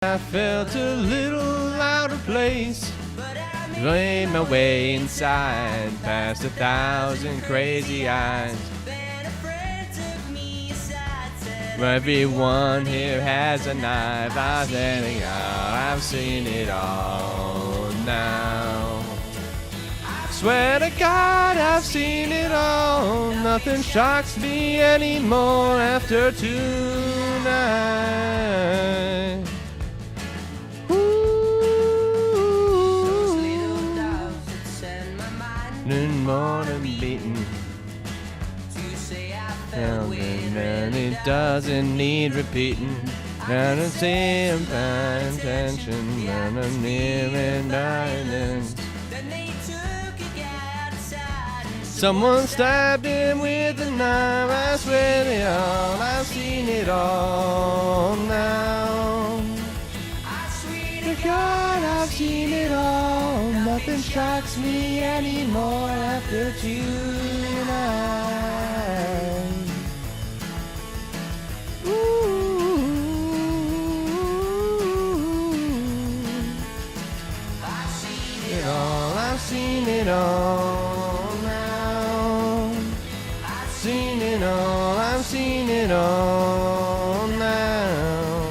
I felt a little out of place. Made my way inside, past 1,000 crazy eyes. Everyone here has a knife. I'm standing out, I've seen it all now. Swear to God, I've seen it all. Nothing shocks me anymore after tonight. Morning beating, and it doesn't need repeating. And it's in my intention, and I'm near and dying. Someone stabbed him with a knife. I swear they all, I've seen it all now. God, I've seen it all. Nothing shocks me anymore after tonight. Ooh. I've seen it all. I've seen it all now. I've seen it all. I've seen it all now.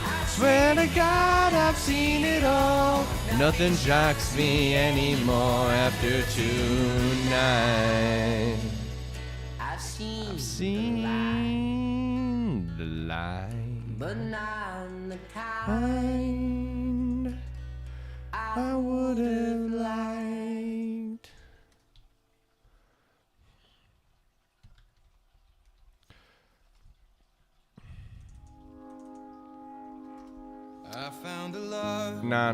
I swear to God, I've seen it all. Nothing shocks me anymore after tonight. I've seen the light, but not the kind I would have liked. I found a love. No.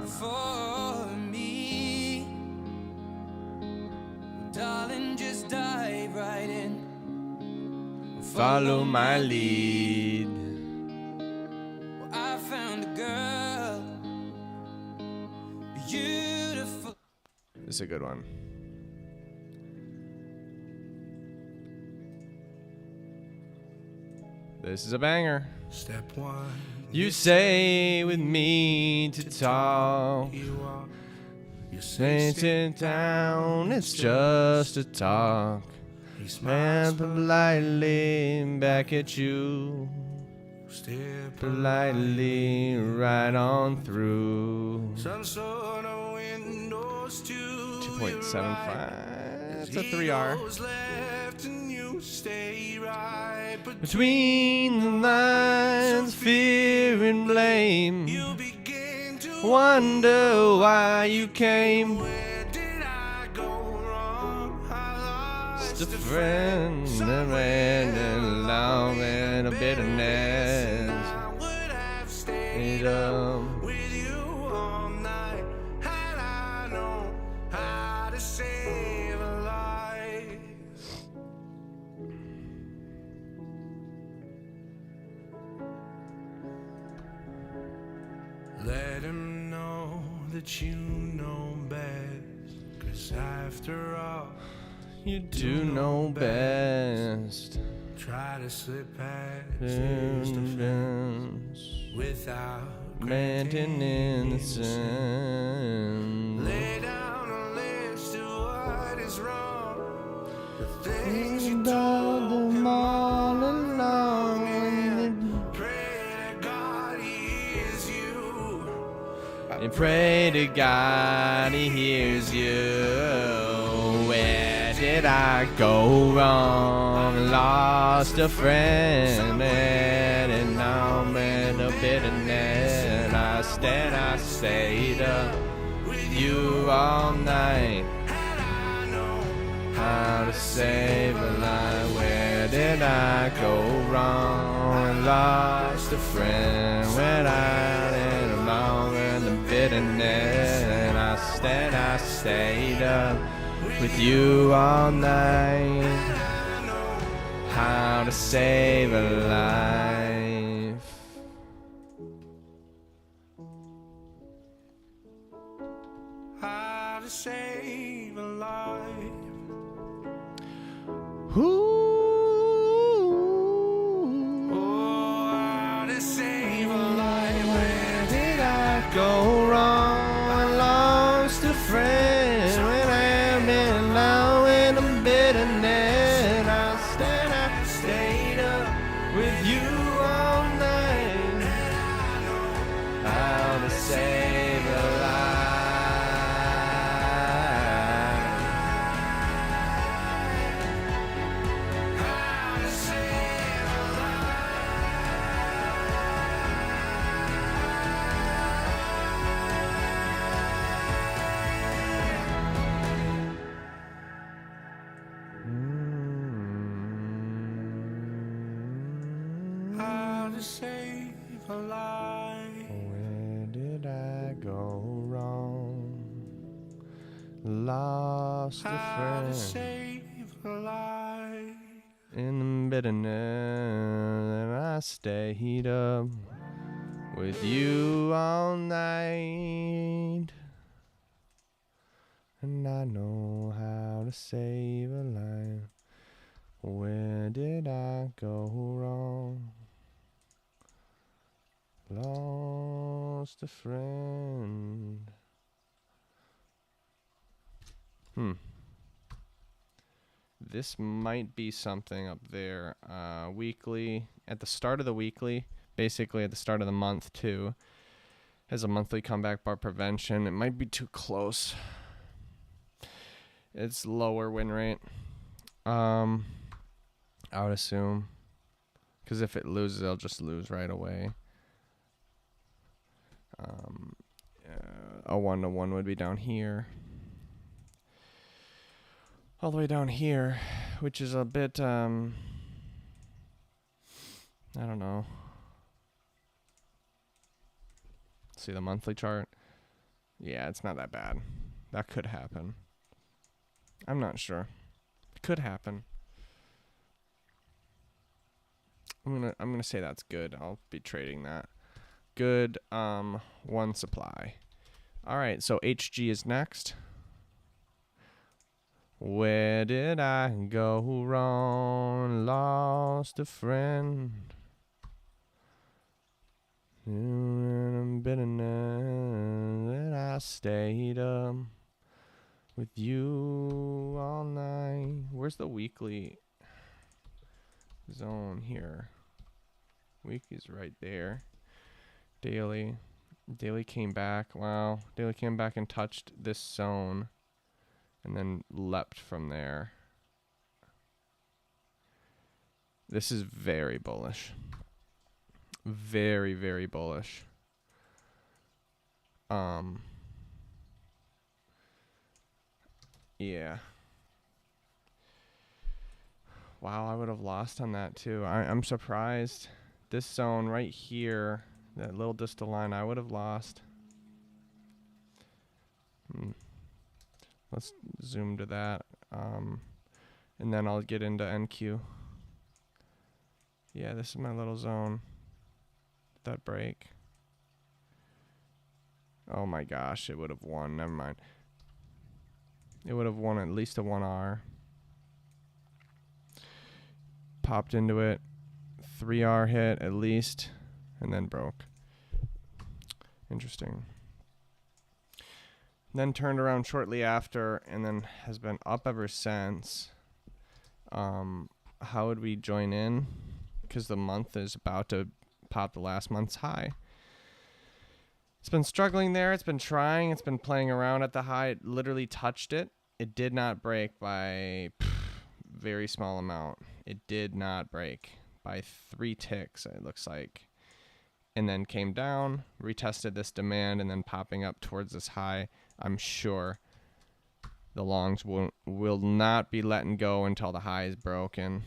For me, darling, just dive right in. Follow my lead. I found a girl, beautiful. This is a good one. This is a banger. Step one. You say with me to talk. You say sit down, it's just a talk. And politely back at you. Politely right on through. 2.75. It's a 3R. Between the lines, fear and blame. Wonder why you came. Just a friend, a man, and love and a bitterness. It with you all night, and I know how to save a life. Let him know that you know best, 'cause after all, you do know best. Try to slip past his defense without Granting innocence. Lay down a list of what is wrong, the things you told them all along. and pray to God he hears you. And pray to God he hears you. Where did I go wrong? Lost a friend and now man a bitterness. I stayed up with you all night. How to save a life? Where did I go wrong? Lost a friend, went out and along in the bitterness. And I stayed up with you all night. How to save a life? How to save a life. Ooh. Oh, how to save a go wrong. I lost a friend when I'm in love in the bitterness. I stayed up with you all night. How to save a life. How to save a life. Where did I go wrong? Lost a How to friend save a life. in the bitterness, and I stayed up with you all night. And I know how to save a life. Where did I go wrong? Lost a friend. This might be something up there. Weekly, at the start of the weekly, basically at the start of the month too, has a monthly comeback bar prevention. It might be too close. It's lower win rate. I would assume. Because if it loses, they'll just lose right away. A 1-to-1 would be down here. All the way down here, which is a bit, I don't know. See the monthly chart? Yeah, it's not that bad. That could happen. I'm not sure. It could happen. I'm gonna say that's good. I'll be trading that. Good, one supply. All right, so HG is next. Where did I go wrong? Lost a friend. In bitterness, and I stayed up with you all night. Where's the weekly zone here? Weekly's right there. Daily came back. Wow. Daily came back and touched this zone and then leapt from there. This is very bullish. Very, very bullish. Yeah. Wow, I would have lost on that too. I'm surprised. This zone right here, that little distal line, I would have lost. Let's zoom to that. And then I'll get into NQ. Yeah, this is my little zone. That break. Oh my gosh, it would have won. Never mind. It would have won at least a 1R. Popped into it. 3R hit at least. And then broke. Interesting. Then turned around shortly after and then has been up ever since. How would we join in? Because the month is about to pop the last month's high. It's been struggling there. It's been trying. It's been playing around at the high. It literally touched it. It did not break by very small amount. It did not break by 3 ticks, it looks like. And then came down, retested this demand, and then popping up towards this high. I'm sure the longs will not be letting go until the high is broken.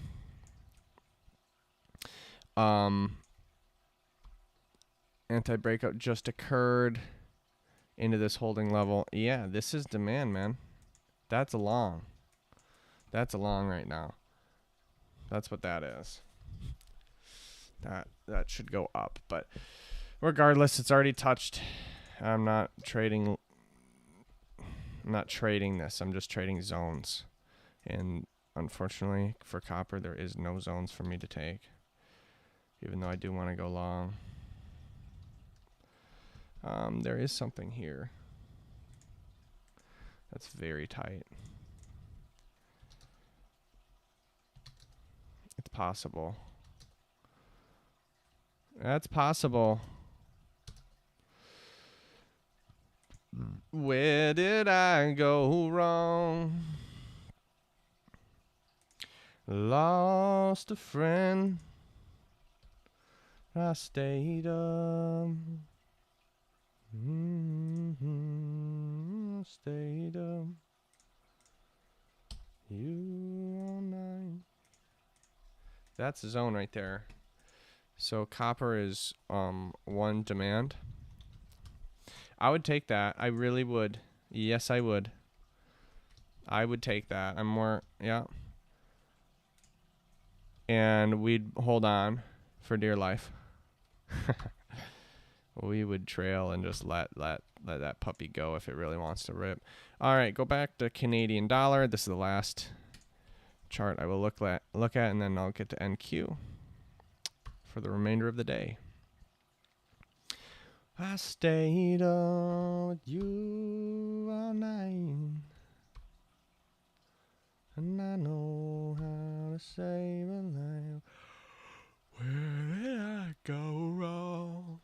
Anti-breakout just occurred into this holding level. Yeah, this is demand, man. That's a long. That's a long right now. That's what that is. That should go up, but regardless, it's already touched. I'm not trading this. I'm just trading zones. And unfortunately for copper, there is no zones for me to take, even though I do want to go long. There is something here. That's very tight. It's possible. That's possible. Where did I go wrong? Lost a friend. I stayed up. Stayed up. You all night. That's the zone right there. So copper is 1 demand. I would take that. I really would. Yes, I would. I would take that. I'm more, yeah. And we'd hold on for dear life. We would trail and just let that puppy go if it really wants to rip. All right, go back to Canadian dollar. This is the last chart I will look at, and then I'll get to NQ for the remainder of the day. I stayed up with you all night, and I know how to save a life. Where did I go wrong?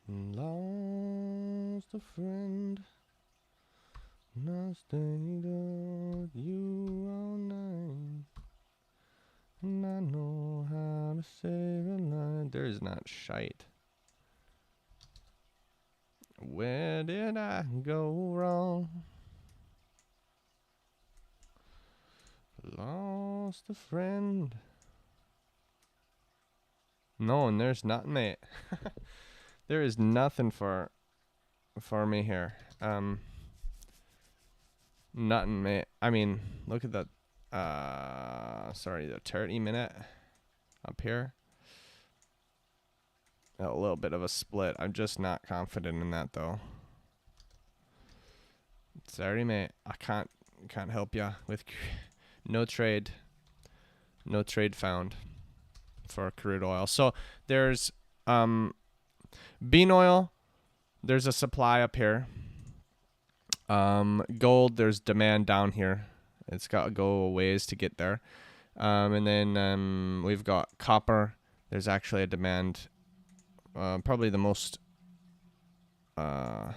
Lost a friend, and I stayed up with you all night, and I know how to save a life. There's not shite. Where did I go wrong? Lost a friend. No, and there's nothing, mate. There is nothing for me here. Nothing, mate. I mean, look at that. Sorry, the 30-minute up here. A little bit of a split. I'm just not confident in that though. Sorry, mate. I can't help ya with no trade found for crude oil. So there's bean oil. There's a supply up here. Gold. There's demand down here. It's got to go a ways to get there. And then we've got copper. There's actually a demand. Probably the most what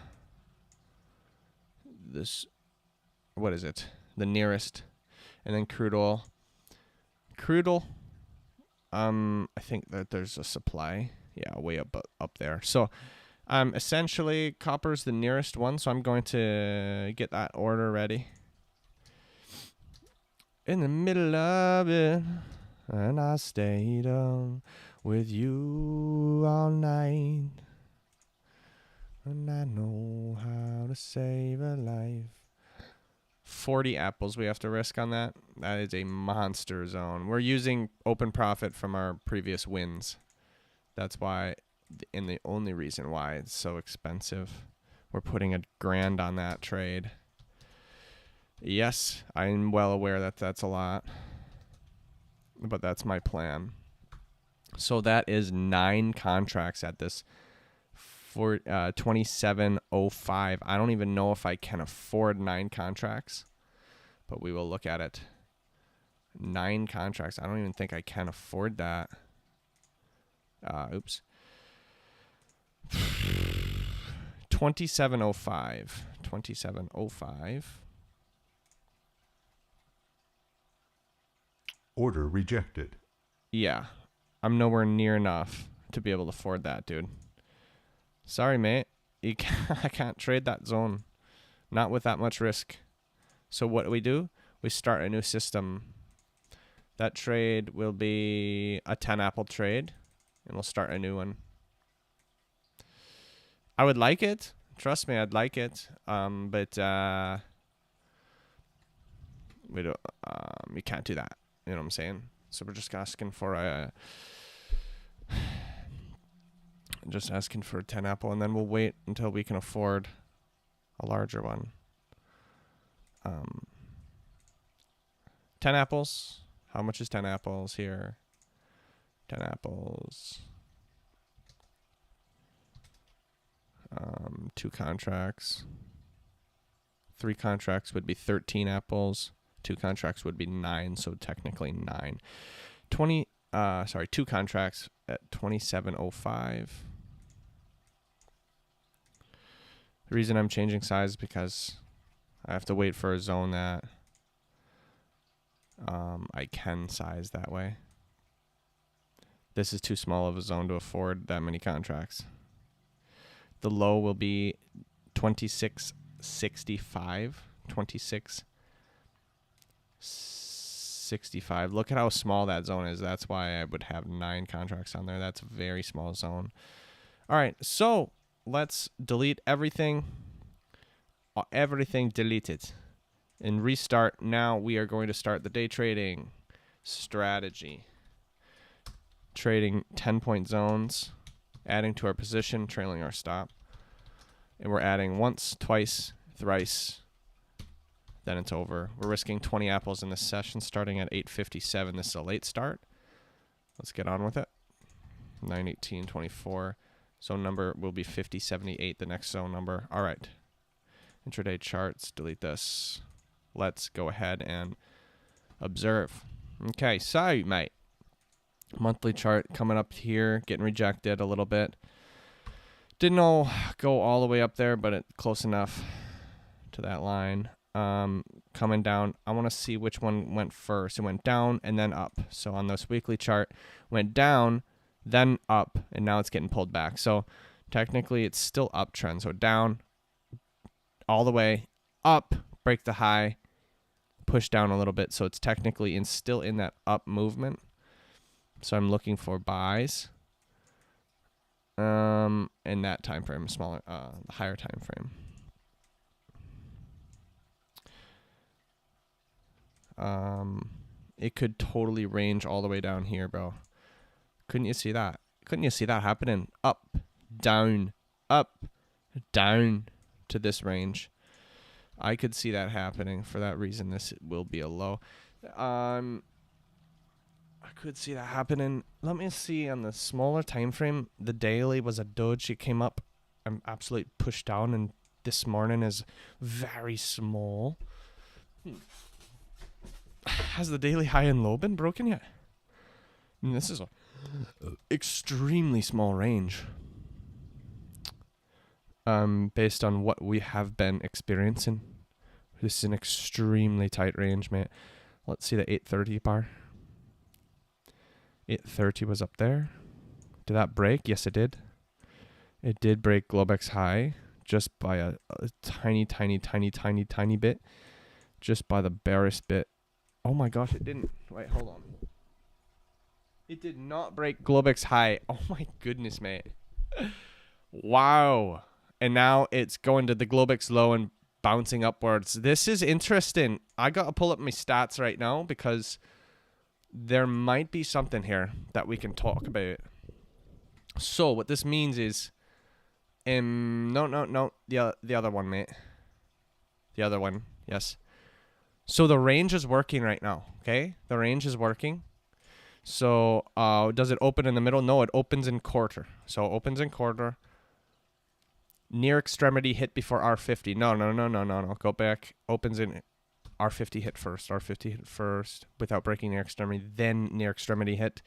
is it? The nearest. And then crude oil. I think that there's a supply. Yeah, way up there. So essentially copper's the nearest one, so I'm going to get that order ready. In the middle of it, and I stayed on with you all night, and I know how to save a life. 40 apples we have to risk on that. That is a monster zone. We're using open profit from our previous wins. That's why, and the only reason why it's so expensive. We're putting $1,000 on that trade. Yes, I'm well aware that that's a lot, but that's my plan. So that is 9 contracts at this for 27.05. I don't even know if I can afford 9 contracts, but we will look at it. 9 contracts. I don't even think I can afford that. Oops. 27.05. 27.05. Order rejected. Yeah. I'm nowhere near enough to be able to afford that, dude. Sorry, mate. I can't trade that zone. Not with that much risk. So what do? We start a new system. That trade will be a 10 apple trade, and we'll start a new one. I would like it. Trust me, I'd like it. But we don't. We can't do that. You know what I'm saying? So we're just asking for a 10 apple, and then we'll wait until we can afford a larger one. 10 apples. How much is 10 apples here? 10 apples. 2 contracts. 3 contracts would be 13 apples. 2 contracts would be 9, so technically 9. 2 contracts at 27.05. The reason I'm changing size is because I have to wait for a zone that I can size that way. This is too small of a zone to afford that many contracts. The low will be 26.65. 26.65. Look at how small that zone is. That's why I would have 9 contracts on there. That's a very small zone. All right, so let's delete everything. Everything deleted. And restart. Now we are going to start the day trading strategy. Trading 10-point zones, adding to our position, trailing our stop. And we're adding once, twice, thrice. Then it's over. We're risking 20 apples in this session, starting at 8:57. This is a late start. Let's get on with it. 9:18.24. Zone number will be 50.78, the next zone number. All right. Intraday charts, delete this. Let's go ahead and observe. Okay, so, mate. Monthly chart coming up here, getting rejected a little bit. Didn't all go all the way up there, but close enough to that line. Coming down, I want to see which one went first. It went down and then up. So on this weekly chart, went down, then up, and now it's getting pulled back. So technically it's still uptrend. So down all the way, up, break the high, push down a little bit. So it's technically still in that up movement. So I'm looking for buys in that time frame, smaller, higher time frame. It could totally range all the way down here, bro. Couldn't you see that? Couldn't you see that happening? Up, down to this range. I could see that happening. For that reason, this will be a low. I could see that happening. Let me see on the smaller time frame. The daily was a doge. It came up and absolutely pushed down, and this morning is very small. Has the daily high and low been broken yet? I mean, this is a extremely small range. Based on what we have been experiencing. This is an extremely tight range, mate. Let's see the 830 bar. 830 was up there. Did that break? Yes, it did. It did break Globex high just by a tiny bit. Just by the barest bit. Oh my gosh, it didn't. Wait, hold on. It did not break Globex high. Oh my goodness, mate. Wow. And now it's going to the Globex low and bouncing upwards. This is interesting. I got to pull up my stats right now because there might be something here that we can talk about. So what this means is, no, the other one, mate. The other one, yes. So the range is working right now, okay? The range is working. So does it open in the middle? No, it opens in quarter. So it opens in quarter. Near extremity hit before R50. No. Go back. Opens in R50 hit first. R50 hit first without breaking near extremity. Then near extremity hit.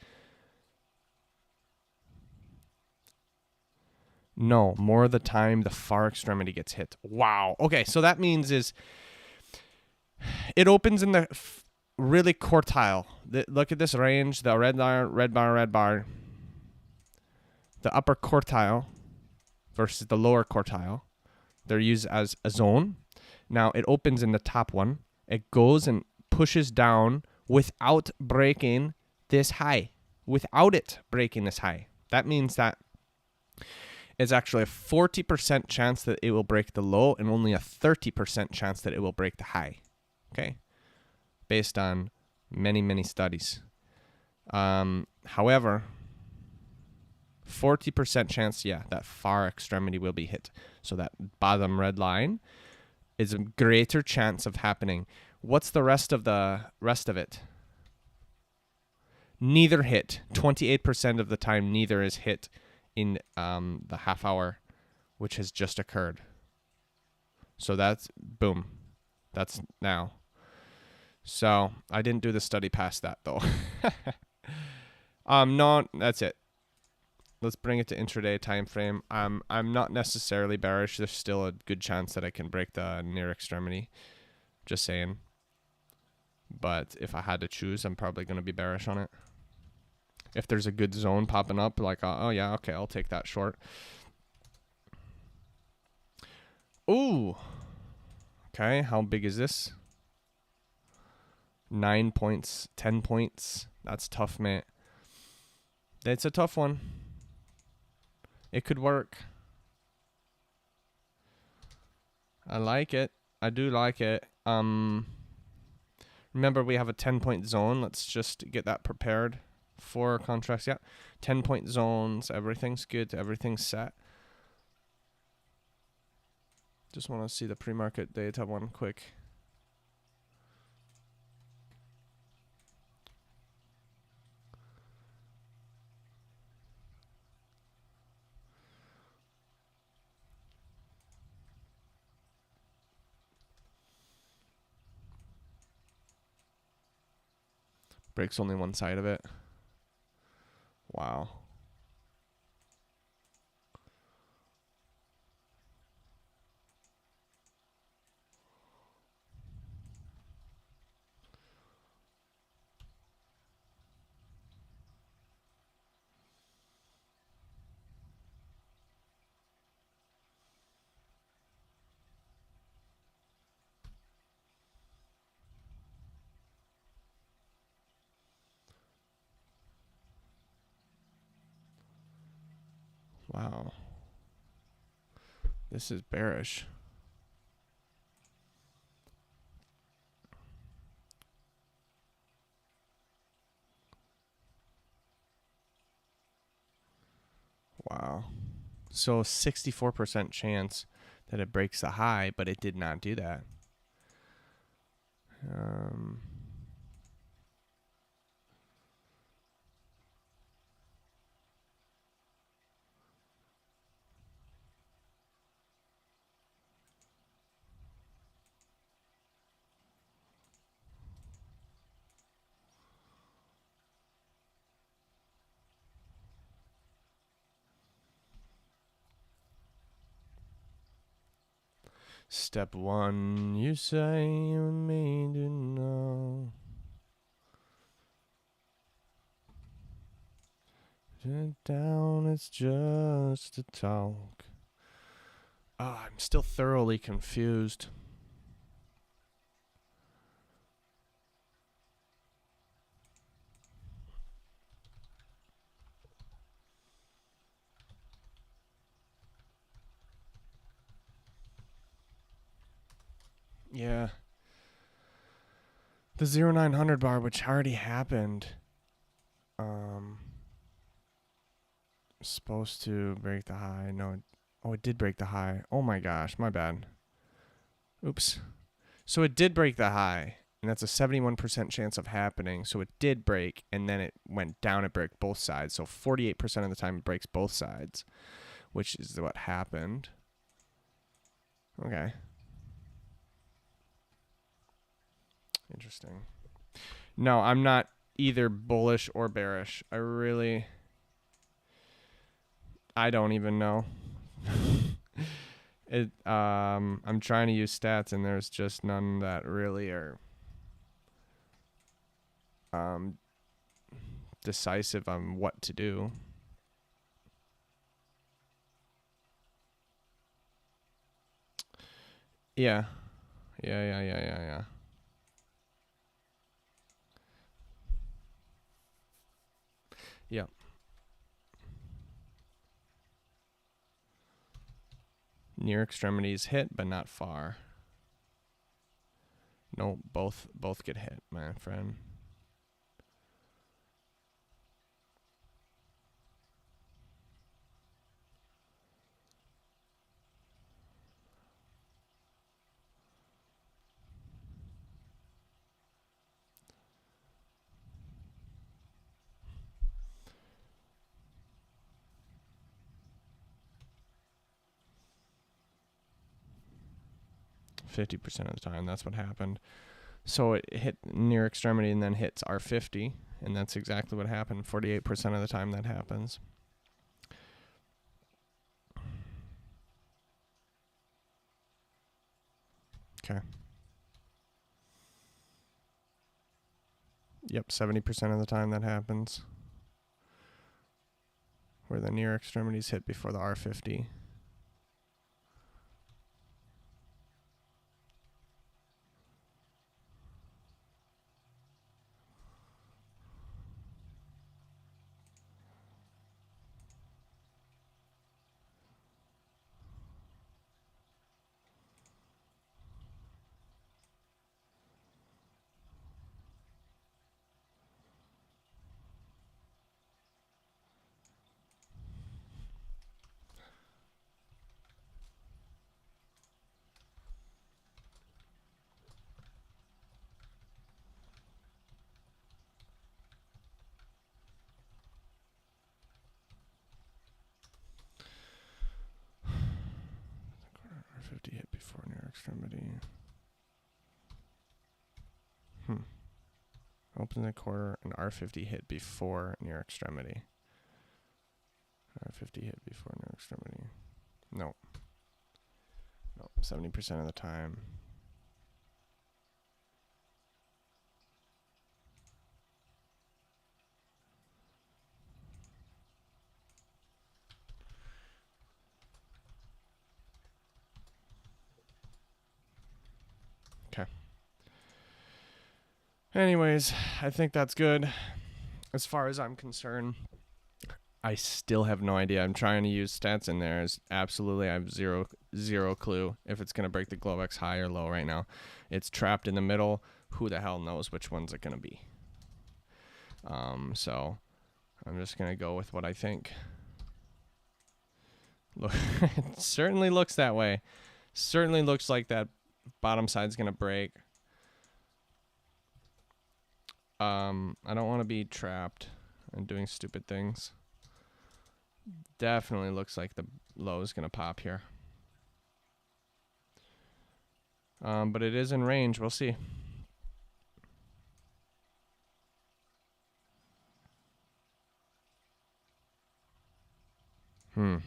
No, more of the time the far extremity gets hit. Wow. Okay, so that means is it opens in the really quartile. Look at this range. The red bar. The upper quartile versus the lower quartile. They're used as a zone. Now it opens in the top one. It goes and pushes down without breaking this high. Without it breaking this high. That means that it's actually a 40% chance that it will break the low and only a 30% chance that it will break the high. Okay? Based on many studies. However, 40% chance, that far extremity will be hit. So that bottom red line is a greater chance of happening. What's the rest of it? Neither hit. 28% of the time, neither is hit in the half hour which has just occurred. So that's boom. That's now. So I didn't do the study past that though. No, that's it. Let's bring it to intraday time frame. I'm not necessarily bearish. There's still a good chance that I can break the near extremity. Just saying. But if I had to choose, I'm probably going to be bearish on it. If there's a good zone popping up, like, oh yeah, okay, I'll take that short. Ooh. Okay, how big is this? 9 points, 10 points. That's tough, mate. It's a tough one. It could work. I like it. I do like it. Remember, we have a 10-point zone. Let's just get that prepared for contracts. Yeah, 10-point zones. Everything's good. Everything's set. Just want to see the pre-market data one quick. Breaks only one side of it. Wow. Wow. This is bearish. Wow. So 64% chance that it breaks the high, but it did not do that. Step one, you say you need to know. Sit down, it's just a talk. Oh, I'm still thoroughly confused. Yeah. The 0900 bar, which already happened, supposed to break the high. No, oh, it did break the high. Oh my gosh, my bad. Oops. So it did break the high, and that's a 71% chance of happening. So it did break, and then it went down. It broke both sides. So 48% of the time it breaks both sides, which is what happened. Okay. Interesting. No, I'm not either bullish or bearish. I don't even know. I'm trying to use stats, and there's just none that really are decisive on what to do. Yeah. Yeah. Yep. Near extremities hit, but not far. No, both get hit, my friend. 50% of the time. That's what happened. So it hit near extremity and then hits R50, and that's exactly what happened. 48% of the time that happens. Okay. Yep, 70% of the time that happens. Where the near extremities hit before the R50. R50 hit before near extremity. Open the quarter and R50 hit before near extremity. R50 hit before near extremity. No. No, 70% of the time. Okay. Anyways, I think that's good. As far as I'm concerned, I still have no idea. I'm trying to use stats in there. Absolutely, I have zero clue if it's going to break the Globex high or low right now. It's trapped in the middle. Who the hell knows which one's it going to be? So I'm just going to go with what I think. Look, it certainly looks that way. Certainly looks like that bottom side's going to break. I don't want to be trapped and doing stupid things. Definitely looks like the low is going to pop here. But it is in range. We'll see. The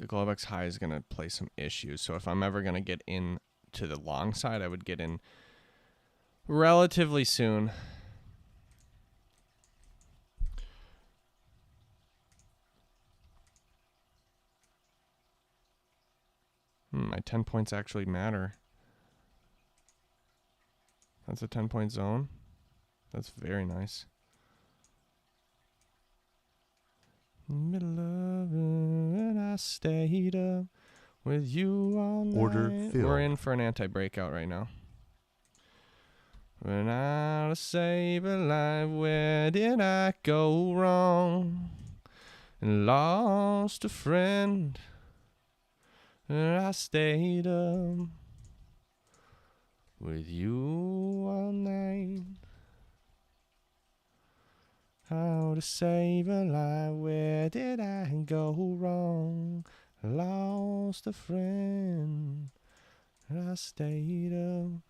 Globex high is going to play some issues. So if I'm ever going to get in to the long side, I would get in relatively soon. My 10 points actually matter. That's a 10-point zone. That's very nice. Middle of it, and I stayed up with you all night. Order filled. We're in for an anti-breakout right now. When I to save a life, where did I go wrong? And lost a friend, and I stayed up with you all night. How to save a life, where did I go wrong? Lost a friend, and I stayed up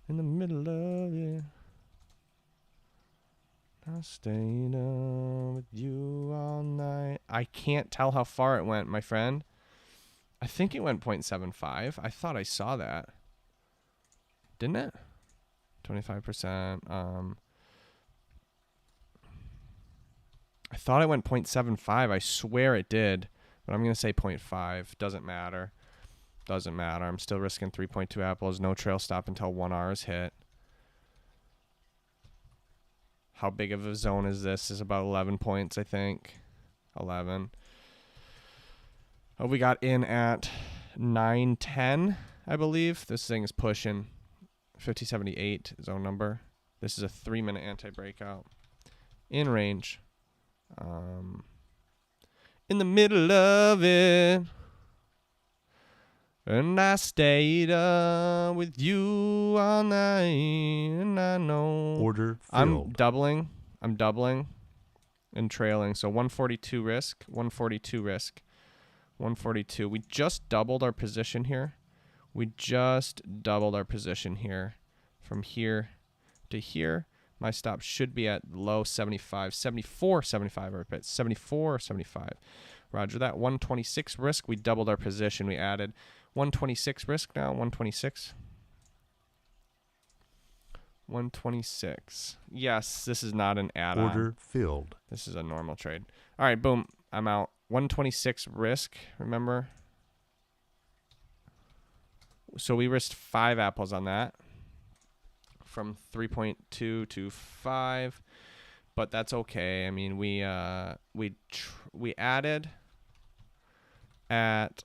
in the middle of it. I stayed up with you all night. I can't tell how far it went, my friend. I think it went 0.75. I thought I saw that. Didn't it? 25%. I thought it went 0.75. I swear it did. But I'm going to say 0.5. Doesn't matter. Doesn't matter. I'm still risking 3.2 apples. No trail stop until 1R is hit. How big of a zone is this? Is about 11 points, I think. 11. Oh, we got in at 910, I believe. This thing is pushing 5078 zone number. This is a 3-minute anti-breakout. In range. In the middle of it. And I stayed up with you all night. And I know. Order filled. I'm doubling and trailing. So 142 risk, 142 risk, 142. We just doubled our position here. We just doubled our position here. From here to here, my stop should be at low 75, 74, 75, I repeat, 74, 75. Roger that. 126 risk. We doubled our position. We added 126 risk now. 126. 126. Yes, this is not an add-on. Order filled. This is a normal trade. All right, boom. I'm out. 126 risk, remember? So we risked 5 apples on that. From 3.2 to 5. But that's okay. I mean, we added at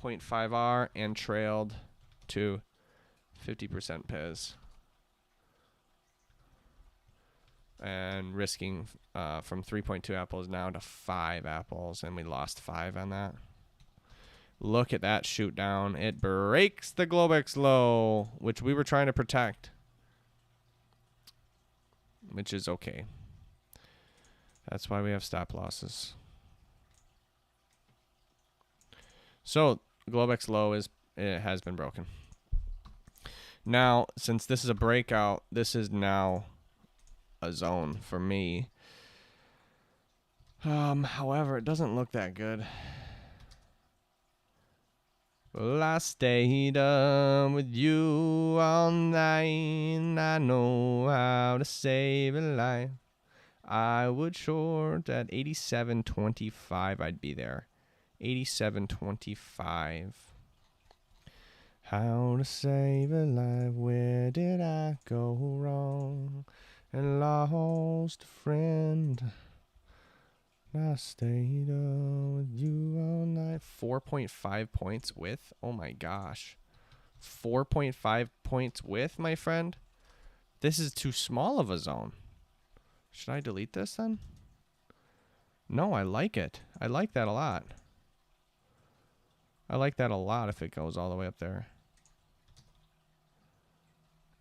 0.5 R and trailed to 50% PIS. And risking from 3.2 apples now to 5 apples, and we lost 5 on that. Look at that shoot down. It breaks the Globex low, which we were trying to protect, which is okay. That's why we have stop losses. So Globex low it has been broken. Now, since this is a breakout, this is now a zone for me. However, it doesn't look that good. Well, I stayed up with you all night, and I know how to save a life. I would short at 87.25. I'd be there. 87.25. How to save a life? Where did I go wrong? And lost a friend. I stayed up with you all night. 4.5 points width. Oh my gosh. 4.5 points width, my friend. This is too small of a zone. Should I delete this then? No, I like it. I like that a lot. I like that a lot if it goes all the way up there.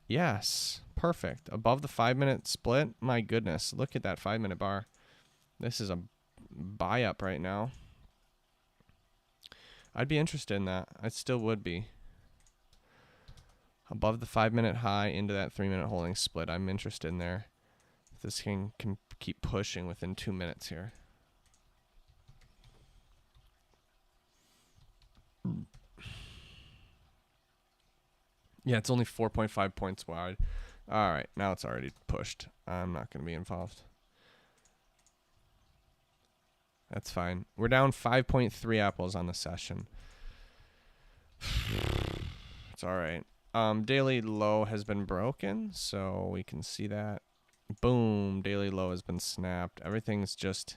Yes, perfect. Above the 5-minute split. My goodness, look at that 5-minute bar. This is a buy up right now. I'd be interested in that. I still would be. Above the 5-minute high into that 3-minute holding split. I'm interested in there. If this thing can keep pushing within 2 minutes here. Yeah, it's only 4.5 points wide. All right, now it's already pushed. I'm not going to be involved. That's fine. We're down 5.3 apples on the session. It's all right. Daily low has been broken, so we can see that. Boom, daily low has been snapped. Everything's just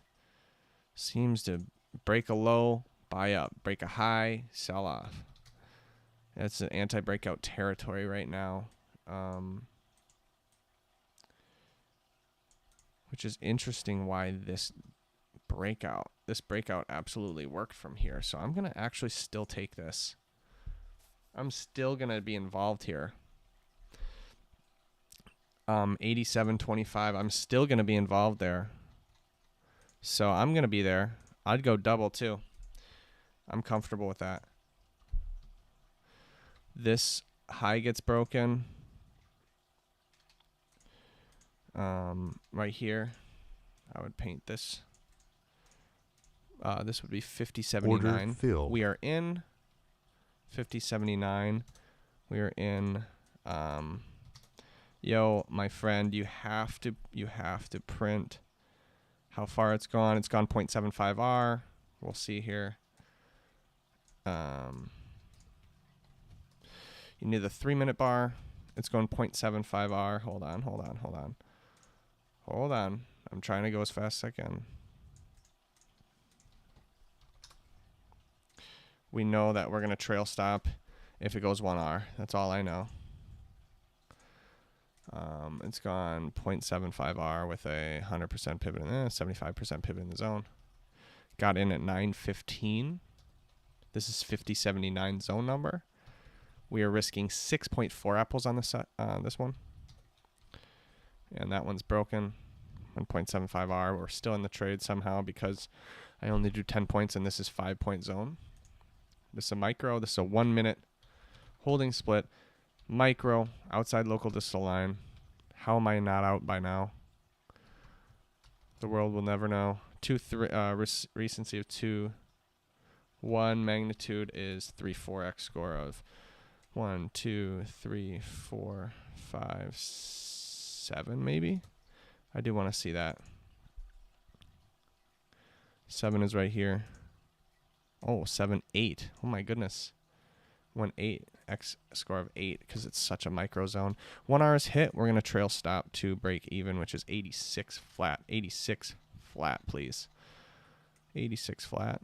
seems to break a low, buy up, break a high, sell off. It's an anti-breakout territory right now, which is interesting why this breakout absolutely worked from here. So I'm going to actually still take this. I'm still going to be involved here. 87.25. I'm still going to be involved there. So I'm going to be there. I'd go double too. I'm comfortable with that. This high gets broken. Right here, I would paint this. This would be 50.79. We are in 50.79. We are in. Yo, my friend, you have to print how far it's gone. It's gone 0.75 R. We'll see here. You need the 3-minute bar. It's going 0.75 R. Hold on. I'm trying to go as fast as I can. We know that we're going to trail stop if it goes 1 R. That's all I know. It's gone 0.75 R with a 100% pivot, 75% pivot in the zone. Got in at 9:15. This is 50.79 zone number. We are risking 6.4 apples on this one. And that one's broken. 1.75 R. We're still in the trade somehow because I only do 10 points and this is 5-point zone. This is a micro. This is a 1 minute holding split. Micro, outside local distal line. How am I not out by now? The world will never know. Recency of 2. 1 magnitude is 3-4x score of 1, 2, 3, 4, 5, 7 maybe. I do want to see that. 7 is right here. Oh, 7, 8. Oh my goodness. 1, 8. X score of 8 because it's such a micro zone. 1R is hit. We're going to trail stop to break even, which is 86 flat. 86 flat, please. 86 flat.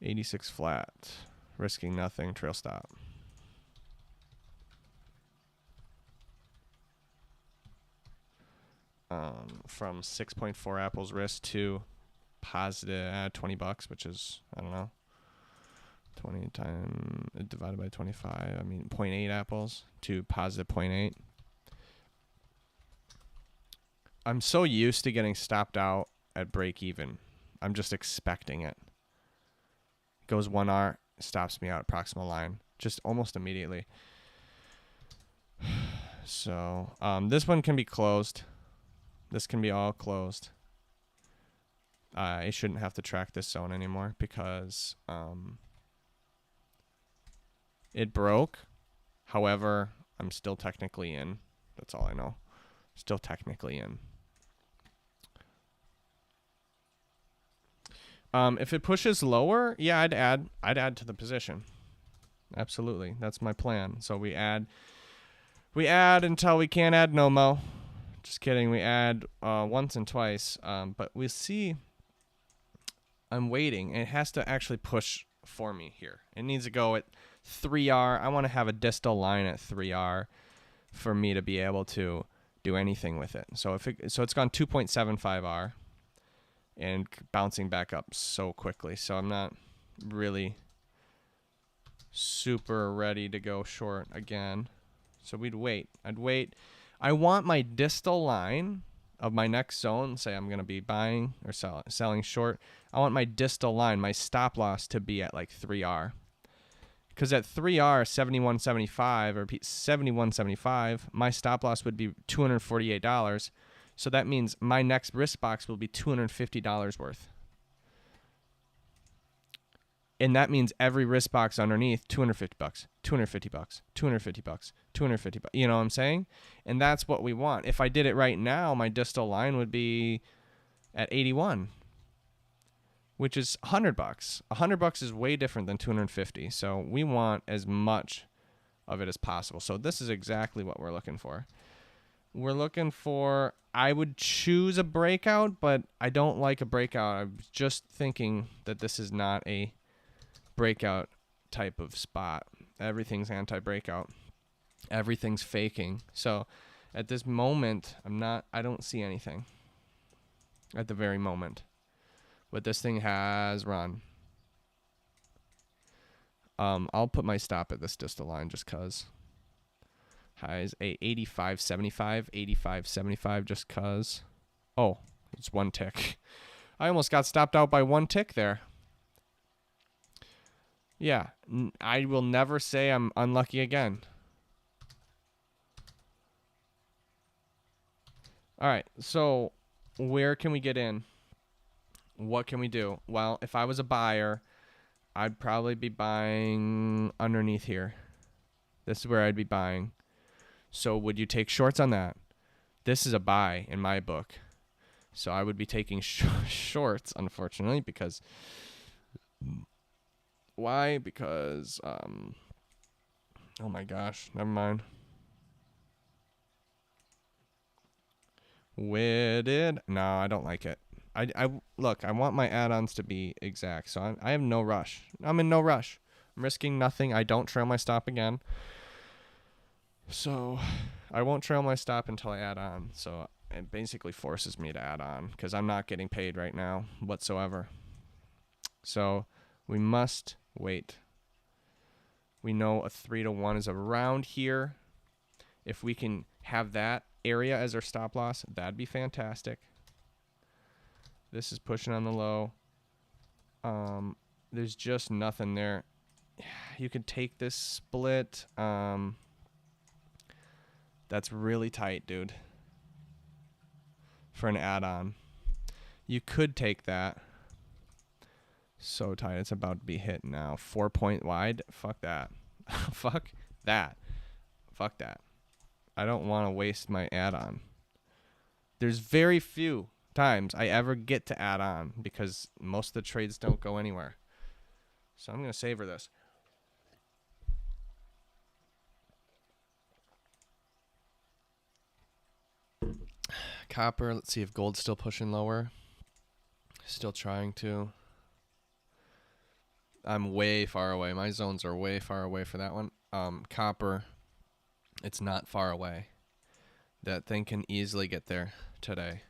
86 flat. Risking nothing. Trail stop. From 6.4 apples risk to positive $20, which is, I don't know, 20 times divided by 25. I mean, 0.8 apples to positive 0.8. I'm so used to getting stopped out at break even. I'm just expecting it. Goes 1R, stops me out at proximal line just almost immediately. So this one can be closed. This can be all closed. I shouldn't have to track this zone anymore because it broke. However, I'm still technically in. That's all I know. Still technically in. If it pushes lower, yeah, I'd add to the position. Absolutely. That's my plan. So we add until we can't add no mo. Just kidding. We add once and twice. But we see I'm waiting. It has to actually push for me here. It needs to go at 3R. I want to have a distal line at 3R for me to be able to do anything with it. So it's gone 2.75R and bouncing back up so quickly. So I'm not really super ready to go short again. So we'd wait. I'd wait. I want my distal line of my next zone, say I'm going to be buying or selling short. I want my distal line, my stop loss to be at like 3R. Because at 3R, 71.75 or 71.75, my stop loss would be $248. So that means my next risk box will be $250 worth. And that means every risk box underneath, $250, $250, $250, $250. You know what I'm saying? And that's what we want. If I did it right now, my distal line would be at 81, which is $100. $100 is way different than 250. So we want as much of it as possible. So this is exactly what we're looking for. We're looking for, I would choose a breakout, but I don't like a breakout. I'm just thinking that this is not a breakout type of spot. Everything's anti-breakout. Everything's faking. So at this moment, I don't see anything at the very moment. But this thing has run. I'll put my stop at this distal line just cause. Highs 85.75, 85.75 just cause. Oh, it's one tick. I almost got stopped out by one tick there. Yeah, I will never say I'm unlucky again. All right, so where can we get in? What can we do? Well, if I was a buyer, I'd probably be buying underneath here. This is where I'd be buying. So would you take shorts on that? This is a buy in my book. So I would be taking shorts, unfortunately, because... Why? Because, oh my gosh, never mind. Weighted? No, I don't like it. Look, I want my add-ons to be exact, so I have no rush. I'm in no rush. I'm risking nothing. I don't trail my stop again. So I won't trail my stop until I add on. So it basically forces me to add on because I'm not getting paid right now whatsoever. So we must wait. We know a 3-to-1 is around here. If we can have that area as our stop loss, that'd be fantastic. This is pushing on the low. There's just nothing there. You could take this split. That's really tight, dude. For an add-on. You could take that. So tight. It's about to be hit now. 4-point wide. Fuck that. Fuck that. Fuck that. I don't want to waste my add-on. There's very few times I ever get to add on because most of the trades don't go anywhere. So I'm going to savor this. Copper, let's see if gold's still pushing lower. Still trying to. I'm way far away. My zones are way far away for that one. Copper, it's not far away. That thing can easily get there today.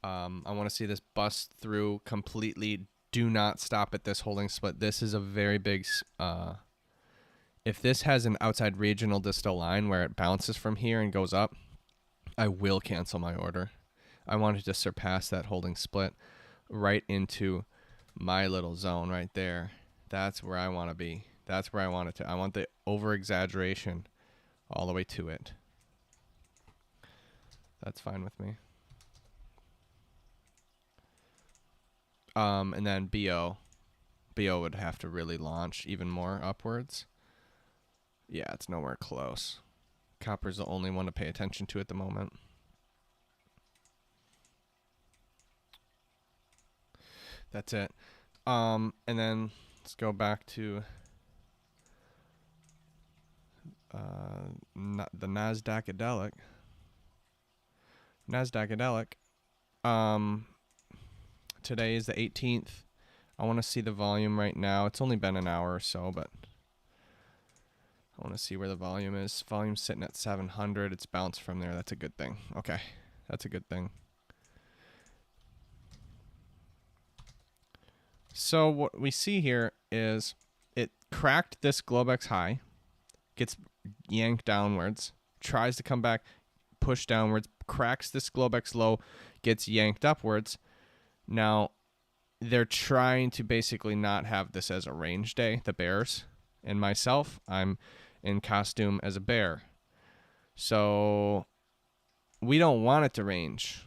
I want to see this bust through completely. Do not stop at this holding split. This is a very big... if this has an outside regional distal line where it bounces from here and goes up, I will cancel my order. I wanted to surpass that holding split right into my little zone right there. That's where I want to be. That's where I want it to. I want the over-exaggeration all the way to it. That's fine with me. And then BO. BO would have to really launch even more upwards. Yeah, it's nowhere close. Copper's the only one to pay attention to at the moment. That's it. And then let's go back to the Nasdaq-adelic. Today is the 18th. I want to see the volume right now. It's only been an hour or so, but I want to see where the volume is. Volume's sitting at 700. It's bounced from there. That's a good thing. Okay, that's a good thing. So what we see here is it cracked this Globex high, gets yanked downwards, tries to come back, push downwards, cracks this Globex low, gets yanked upwards. Now, they're trying to basically not have this as a range day, the bears. And myself, I'm in costume as a bear. So we don't want it to range.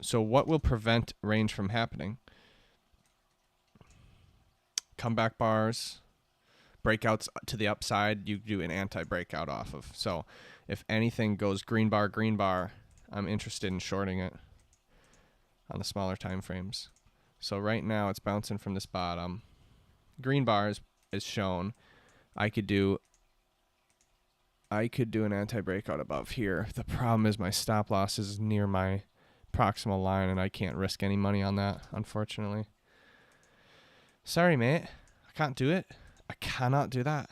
So what will prevent range from happening? Comeback bars, breakouts to the upside, you do an anti-breakout off of. So if anything goes green bar, I'm interested in shorting it on the smaller time frames. So right now it's bouncing from this bottom. Green bars is shown. I could do an anti-breakout above here. The problem is my stop loss is near my proximal line and I can't risk any money on that, unfortunately. Sorry, mate. I can't do it. I cannot do that.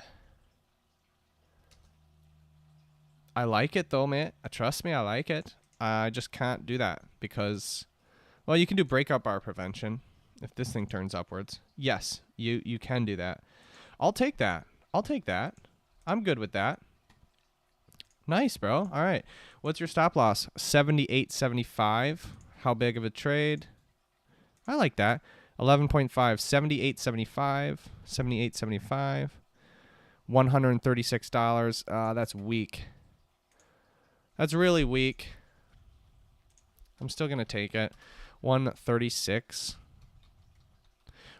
I like it though, mate. Trust me, I like it. I just can't do that because, well, you can do breakout bar prevention if this thing turns upwards. Yes, you can do that. I'll take that. I'm good with that. Nice, bro. All right. What's your stop loss? 78.75. How big of a trade? I like that. 11.5, 78.75, 78.75, $136. That's weak. That's really weak. I'm still going to take it. 136.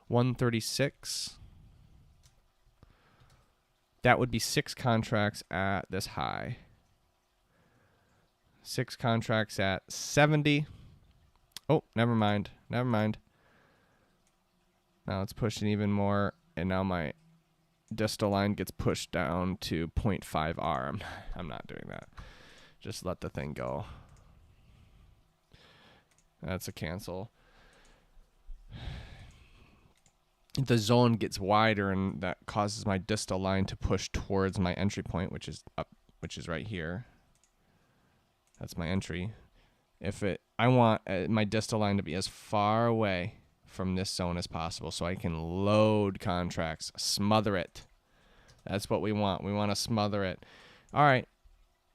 136. That would be 6 contracts at this high. 6 contracts at 70. Oh, never mind. Now it's pushing even more, and now my distal line gets pushed down to 0.5 R. I'm not doing that. Just let the thing go. That's a cancel. The zone gets wider, and that causes my distal line to push towards my entry point, which is up, which is right here. That's my entry. I want my distal line to be as far away from this zone as possible so I can load contracts, smother it. That's what we want. We want to smother it. All right.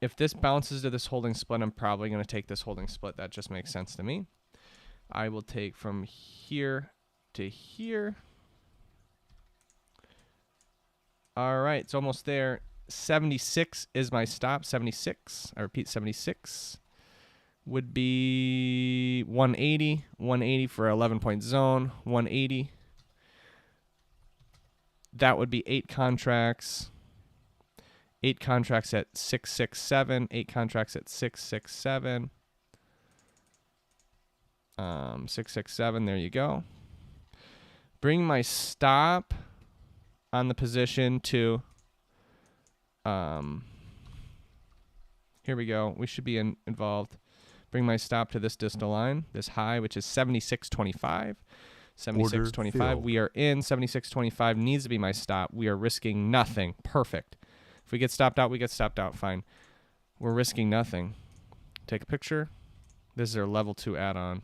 If this bounces to this holding split, I'm probably going to take this holding split. That just makes sense to me. I will take from here to here. All right, it's almost there. 76 is my stop. 76. I repeat, 76 would be 180. 180 for 11-point zone. 180. That would be 8 contracts. 8 contracts at 667. 8 contracts at 667. 667. There you go. Bring my stop on the position to. Here we go. We should be involved. Bring my stop to this distal line, this high, which is 76.25. 76.25. We are in. 76.25 needs to be my stop. We are risking nothing. Perfect. If we get stopped out, we get stopped out. Fine. We're risking nothing. Take a picture. This is our level 2 add-on.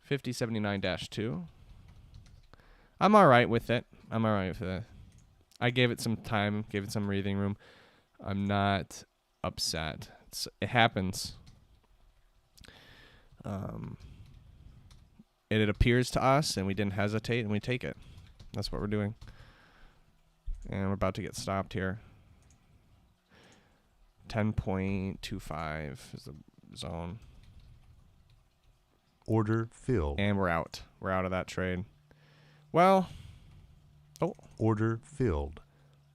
5079-2. I'm all right with it. I'm all right with it. I gave it some time, gave it some breathing room. I'm not upset. It happens. It appears to us, and we didn't hesitate, and we take it. That's what we're doing. And we're about to get stopped here. 10.25 is the zone. Order filled. And we're out. We're out of that trade. Well, Order filled.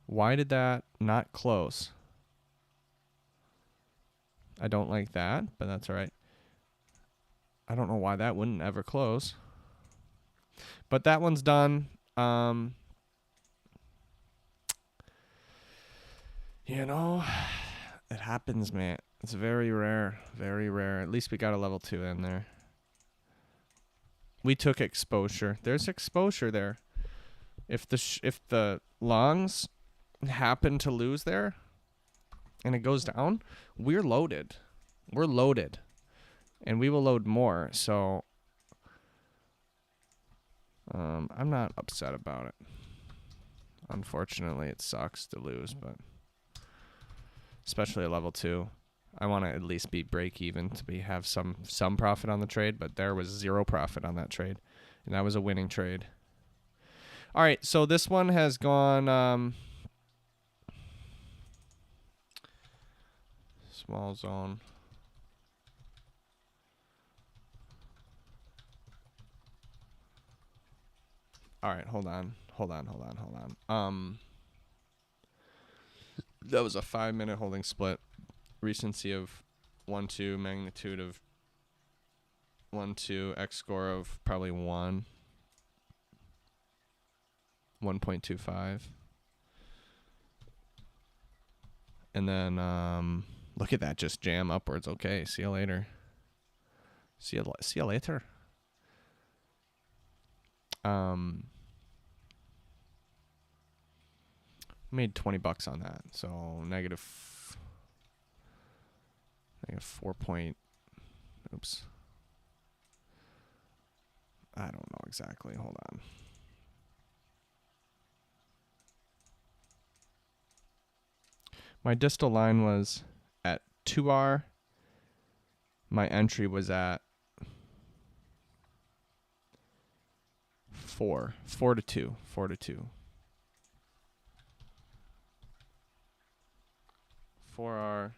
Why did that not close? I don't like that, but that's all right. I don't know why that wouldn't ever close. But that one's done. You know, it happens, man. It's very rare. Very rare. At least we got a level 2 in there. We took exposure. There's exposure there. If the longs happen to lose there and it goes down, we're loaded. We're loaded. And we will load more. So I'm not upset about it. Unfortunately, it sucks to lose, but especially at level 2. I want to at least be break even to have some profit on the trade, but there was 0 profit on that trade. And that was a winning trade. All right, so this one has gone small zone. All right, hold on. That was a 5-minute holding split. Recency of 1-2, magnitude of 1-2, X score of probably 1. 1.25. And then look at that, just jam upwards. Okay, see you later. See you later. Made $20 on that. So negative 4 point. Oops. I don't know exactly. Hold on. My distal line was at 2R. My entry was at 4. 4 to 2. 4 to 2. 4R,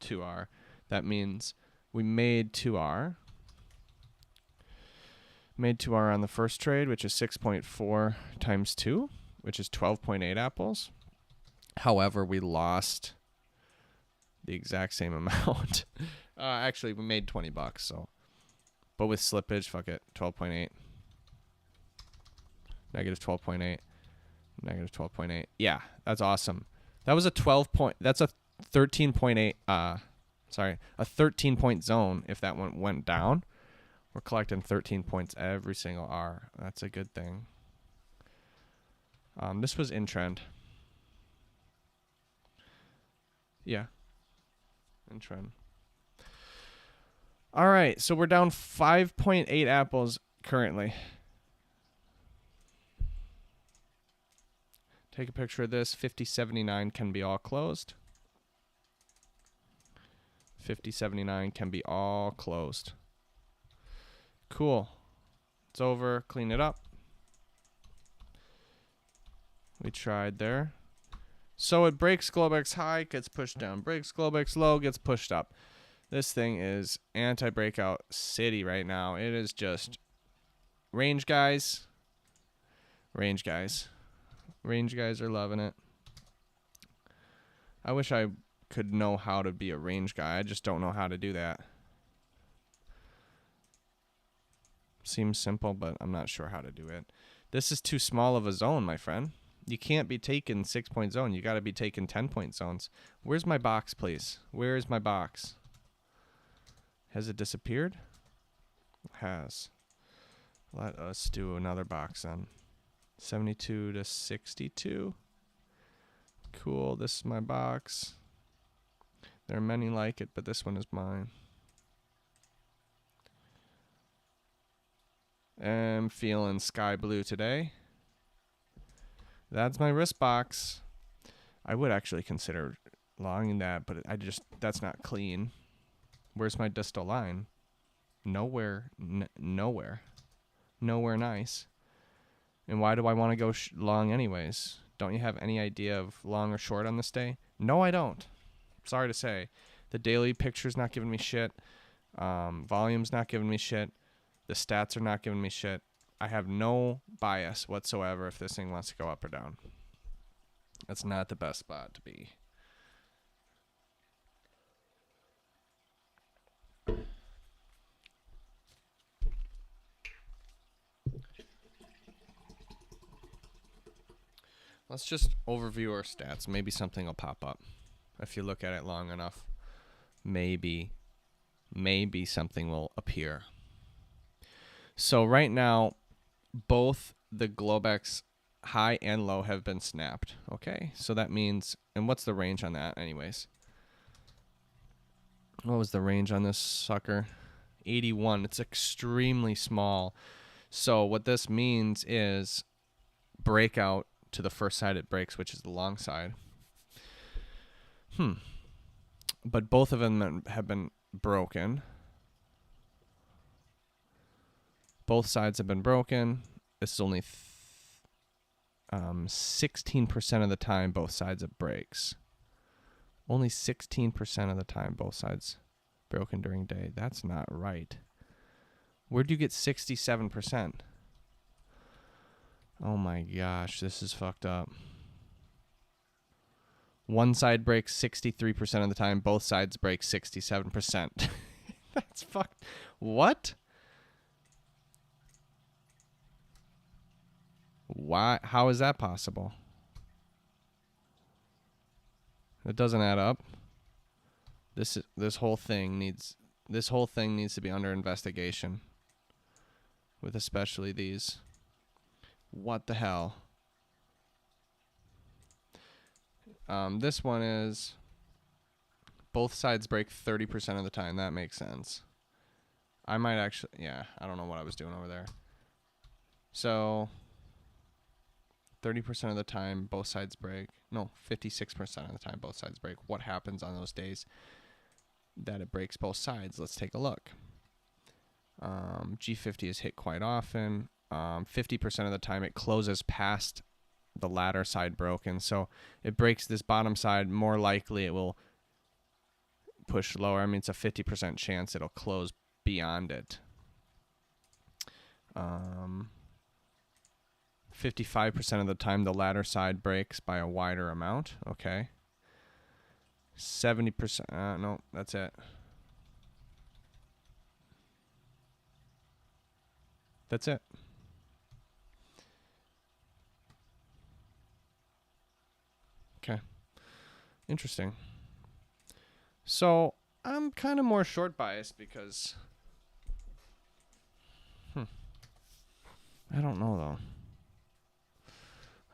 2R. That means we made 2R. Made 2R on the first trade, which is 6.4 times 2, which is 12.8 apples. However, we lost the exact same amount. Actually, we made $20, so. But with slippage, fuck it, 12.8. Negative 12.8. Negative 12.8. Yeah, that's awesome. That was a 13.8, a 13-point zone. If that one went down, we're collecting 13 points every single R. That's a good thing. This was in trend. Yeah. In trend. All right, so we're down 5.8 apples currently. Take a picture of this. 5079 can be all closed. 5079 can be all closed. Cool. It's over. Clean it up. We tried there. So it breaks Globex high, gets pushed down. Breaks Globex low, gets pushed up. This thing is anti-breakout city right now. It is just range guys. Range guys. Range guys are loving it. I wish I could know how to be a range guy. I just don't know how to do that. Seems simple, but I'm not sure how to do it. This is too small of a zone, my friend. You can't be taking 6-point zone. You got to be taking 10-point zones. Where's my box, please? Where is my box? Has it disappeared? It has. Let us do another box then. 72 to 62. Cool. This is my box. There are many like it, but this one is mine. I'm feeling sky blue today. That's my wrist box. I would actually consider longing that, but that's not clean. Where's my distal line? Nowhere. Nowhere. Nowhere nice. And why do I want to go long anyways? Don't you have any idea of long or short on this day? No, I don't. Sorry to say. The daily picture's not giving me shit. Volume's not giving me shit. The stats are not giving me shit. I have no bias whatsoever if this thing wants to go up or down. That's not the best spot to be. Let's just overview our stats. Maybe something will pop up. If you look at it long enough, maybe something will appear. So right now, both the Globex high and low have been snapped. Okay, so that means, and what's the range on that anyways? What was the range on this sucker? 81. It's extremely small. So what this means is breakout to the first side it breaks, which is the long side. But both of them have been broken. Both sides have been broken. This is only 16% of the time both sides it breaks. Only 16% of the time both sides broken during day. That's not right. Where'd you get 67%? Oh my gosh, this is fucked up. One side breaks 63% of the time. Both sides break 67%. That's fucked. What? Why? How is that possible? It doesn't add up. This whole thing needs to be under investigation. With especially these. What the hell? This one is both sides break 30% of the time. That makes sense. I might actually, yeah, I don't know what I was doing over there. So 30% of the time both sides break. No, 56% of the time both sides break. What happens on those days that it breaks both sides? Let's take a look. G50 is hit quite often. 50% of the time it closes past the latter side broken. So it breaks this bottom side. More likely it will push lower. I mean, it's a 50% chance it'll close beyond it. 55% of the time the latter side breaks by a wider amount. Okay. 70%. No, that's it. That's it. Okay. Interesting. So I'm kind of more short biased because I don't know though.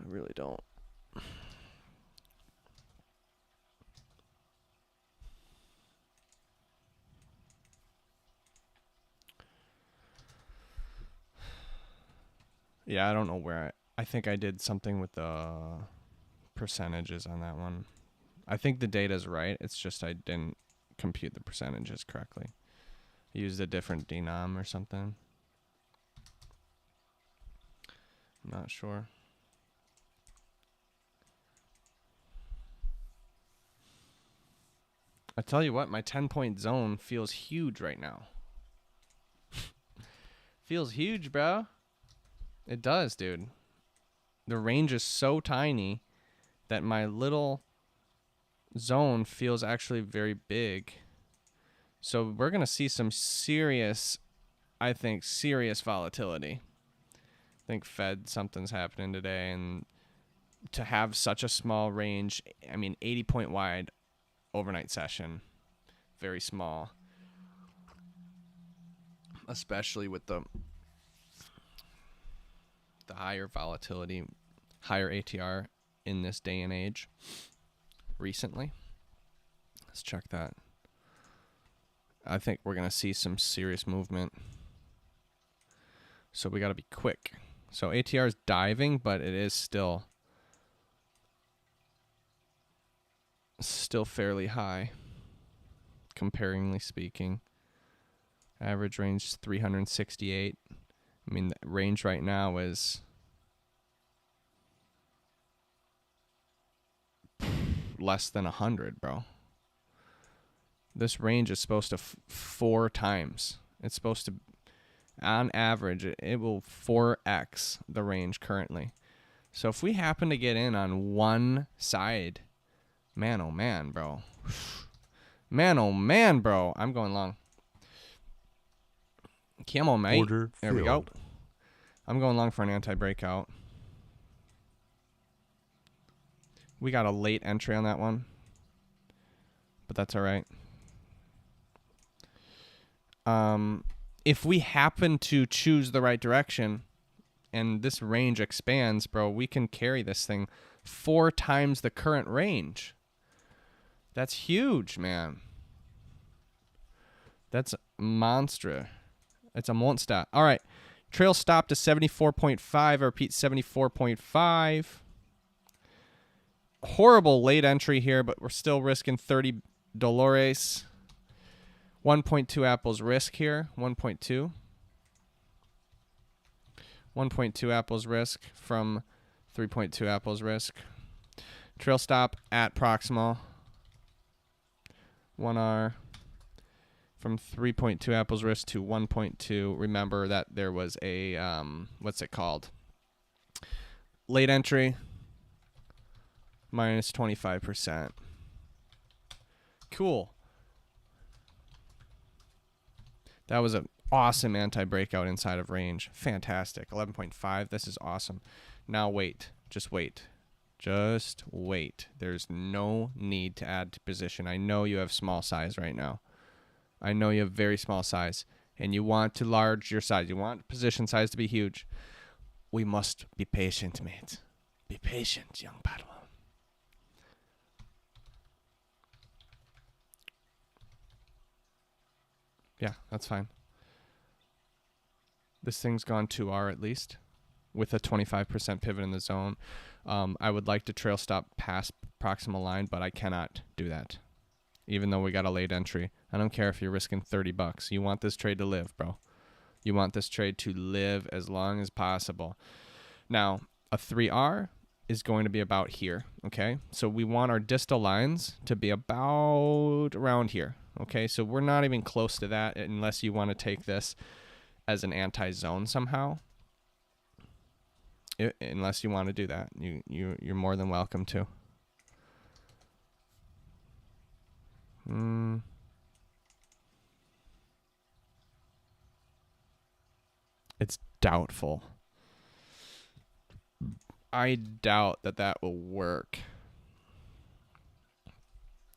I really don't. Yeah, I don't know where I think I did something with the percentages on that one. I think the data's right. It's just I didn't compute the percentages correctly. I used a different denom or something. I'm not sure. I tell you what, my 10-point zone feels huge right now. Feels huge, bro. It does, dude. The range is so tiny that my little zone feels actually very big. So we're going to see some serious, I think, serious volatility. I think Fed, something's happening today. And to have such a small range, I mean, 80-point wide overnight session, very small. Especially with the higher volatility, higher ATR in this day and age recently. Let's check that. I think we're going to see some serious movement. So we got to be quick. So ATR is diving, but it is still fairly high, comparingly speaking. Average range 368. I mean, the range right now is less than 100, bro. This range is supposed to 4 times. It's supposed to, on average, it will 4x the range currently. So if we happen to get in on one side, man, oh man, bro. Man, oh man, bro. I'm going long. Come on, mate. Order There we go. filled. I'm going long for an anti-breakout. We got a late entry on that one, but that's all right. If we happen to choose the right direction and this range expands, bro, we can carry this thing 4 times the current range. That's huge, man. That's monster. It's a monster. All right. Trail stop to 74.5. I repeat, 74.5. Horrible late entry here, but we're still risking 30 Dolores. 1.2 apples risk here. 1.2. 1.2 apples risk from 3.2 apples risk. Trail stop at proximal. 1R. From 3.2 apples risk to 1.2. Remember that there was a, what's it called? Late entry. Minus 25%. Cool. That was an awesome anti-breakout inside of range. Fantastic. 11.5. This is awesome. Now wait. Just wait. Just wait. There's no need to add to position. I know you have small size right now. I know you have very small size, and you want to large your size. You want position size to be huge. We must be patient, mate. Be patient, young Padawan. Yeah, that's fine. This thing's gone 2R at least, with a 25% pivot in the zone. I would like to trail stop past proximal line, but I cannot do that. Even though we got a late entry. I don't care if you're risking $30. You want this trade to live, bro. You want this trade to live as long as possible. Now, a 3R is going to be about here, okay? So we want our distal lines to be about around here, okay? So we're not even close to that unless you want to take this as an anti-zone somehow. Unless you want to do that. You're more than welcome to. It's doubtful. I doubt that will work.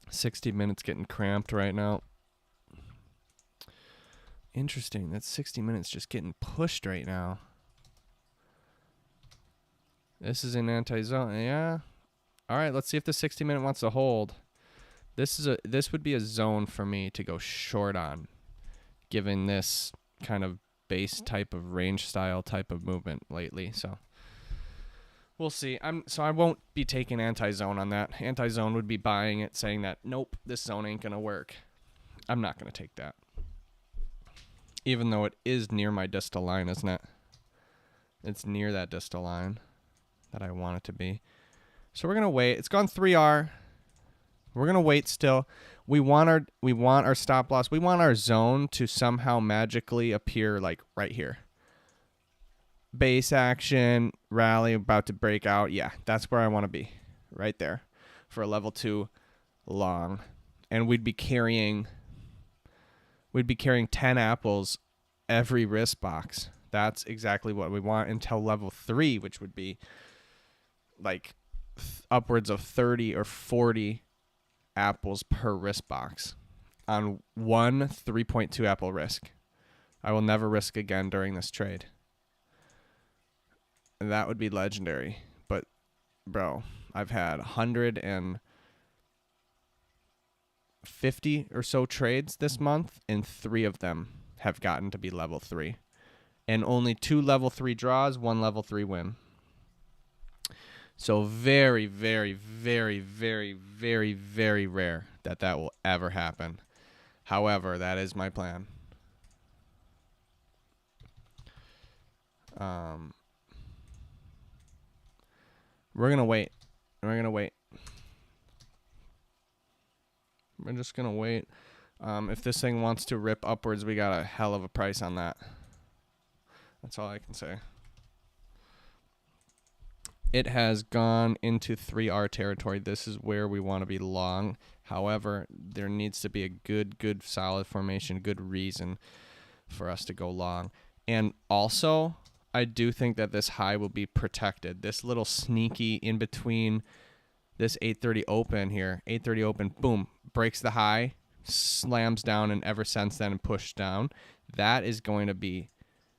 60 minutes getting cramped right now. Interesting. That's 60 minutes just getting pushed right now. This is an anti-zone. Yeah. All right, let's see if the 60-minute wants to hold. This would be a zone for me to go short on, given this kind of base type of range style type of movement lately. So we'll see. So I won't be taking anti-zone on that. Anti-zone would be buying it, saying that nope, this zone ain't gonna work. I'm not going to take that. Even though it is near my distal line, isn't it? It's near that distal line that I want it to be. So we're going to wait. It's gone 3R. We're going to wait still. We want our stop loss. We want our zone to somehow magically appear like right here. Base action, rally about to break out. Yeah, that's where I want to be. Right there for a level 2 long. And we'd be carrying 10 apples every wrist box. That's exactly what we want until level 3, which would be like upwards of 30 or 40 apples per wrist box on one 3.2 apple risk. I will never risk again during this trade. And that would be legendary. But, bro, I've had 150 or so trades this month, and 3 of them have gotten to be level 3. And only 2 level 3 draws, 1 level 3 win. So very, very, very, very, very, very rare that will ever happen. However, that is my plan. We're going to wait. We're just going to wait. If this thing wants to rip upwards, we got a hell of a price on that. That's all I can say. It has gone into 3R territory. This is where we want to be long. However, there needs to be a good solid formation, good reason for us to go long. And also, I do think that this high will be protected. This little sneaky in between this 830 open here, 830 open, boom, breaks the high, slams down, and ever since then pushed down. That is going to be,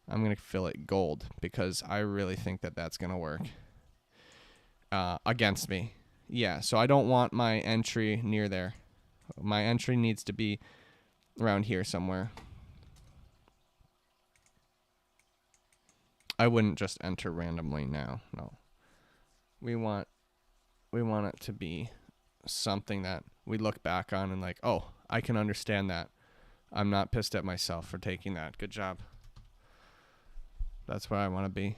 I'm going to fill it gold because I really think that that's going to work against me. Yeah, so I don't want my entry near there. My entry needs to be around here somewhere. I wouldn't just enter randomly now. No. We want it to be something that we look back on and like, oh, I can understand that. I'm not pissed at myself for taking that. Good job. That's where I want to be.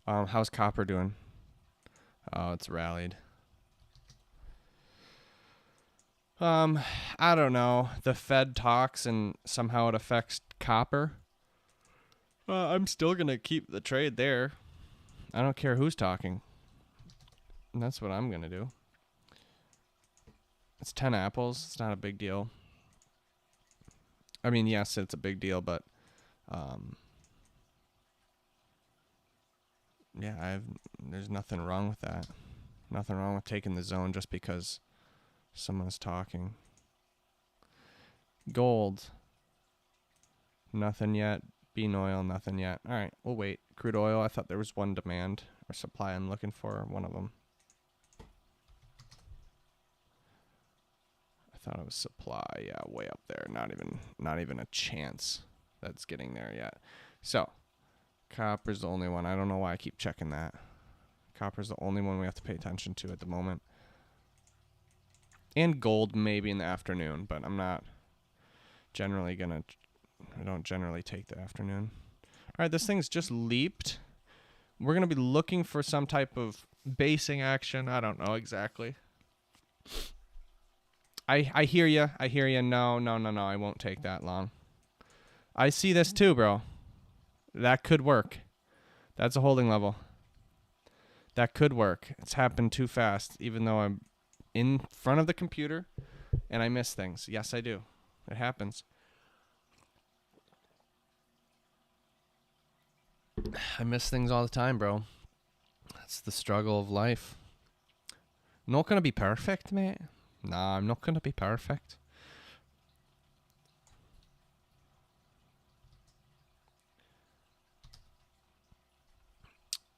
How's copper doing? Oh, it's rallied. I don't know. The Fed talks and somehow it affects copper. I'm still going to keep the trade there. I don't care who's talking. And that's what I'm going to do. It's 10 apples. It's not a big deal. I mean, yes, it's a big deal, but yeah, there's nothing wrong with that. Nothing wrong with taking the zone just because someone's talking. Gold. Nothing yet. Bean oil, nothing yet. All right, we'll wait. Crude oil, I thought there was one demand or supply I'm looking for, one of them. I thought it was supply, yeah, way up there. Not even a chance that's getting there yet. So, copper's the only one. I don't know why I keep checking that. Copper's the only one we have to pay attention to at the moment. And gold maybe in the afternoon, but I'm not generally I don't generally take the afternoon. All right, this thing's just leaped. We're going to be looking for some type of basing action. I don't know exactly. I hear you. I hear you. No. I won't take that long. I see this too, bro. That could work. That's a holding level. That could work. It's happened too fast, even though I'm in front of the computer and I miss things. Yes, I do. It happens. I miss things all the time, bro. That's the struggle of life. Not gonna be perfect, mate. Nah, I'm not gonna be perfect.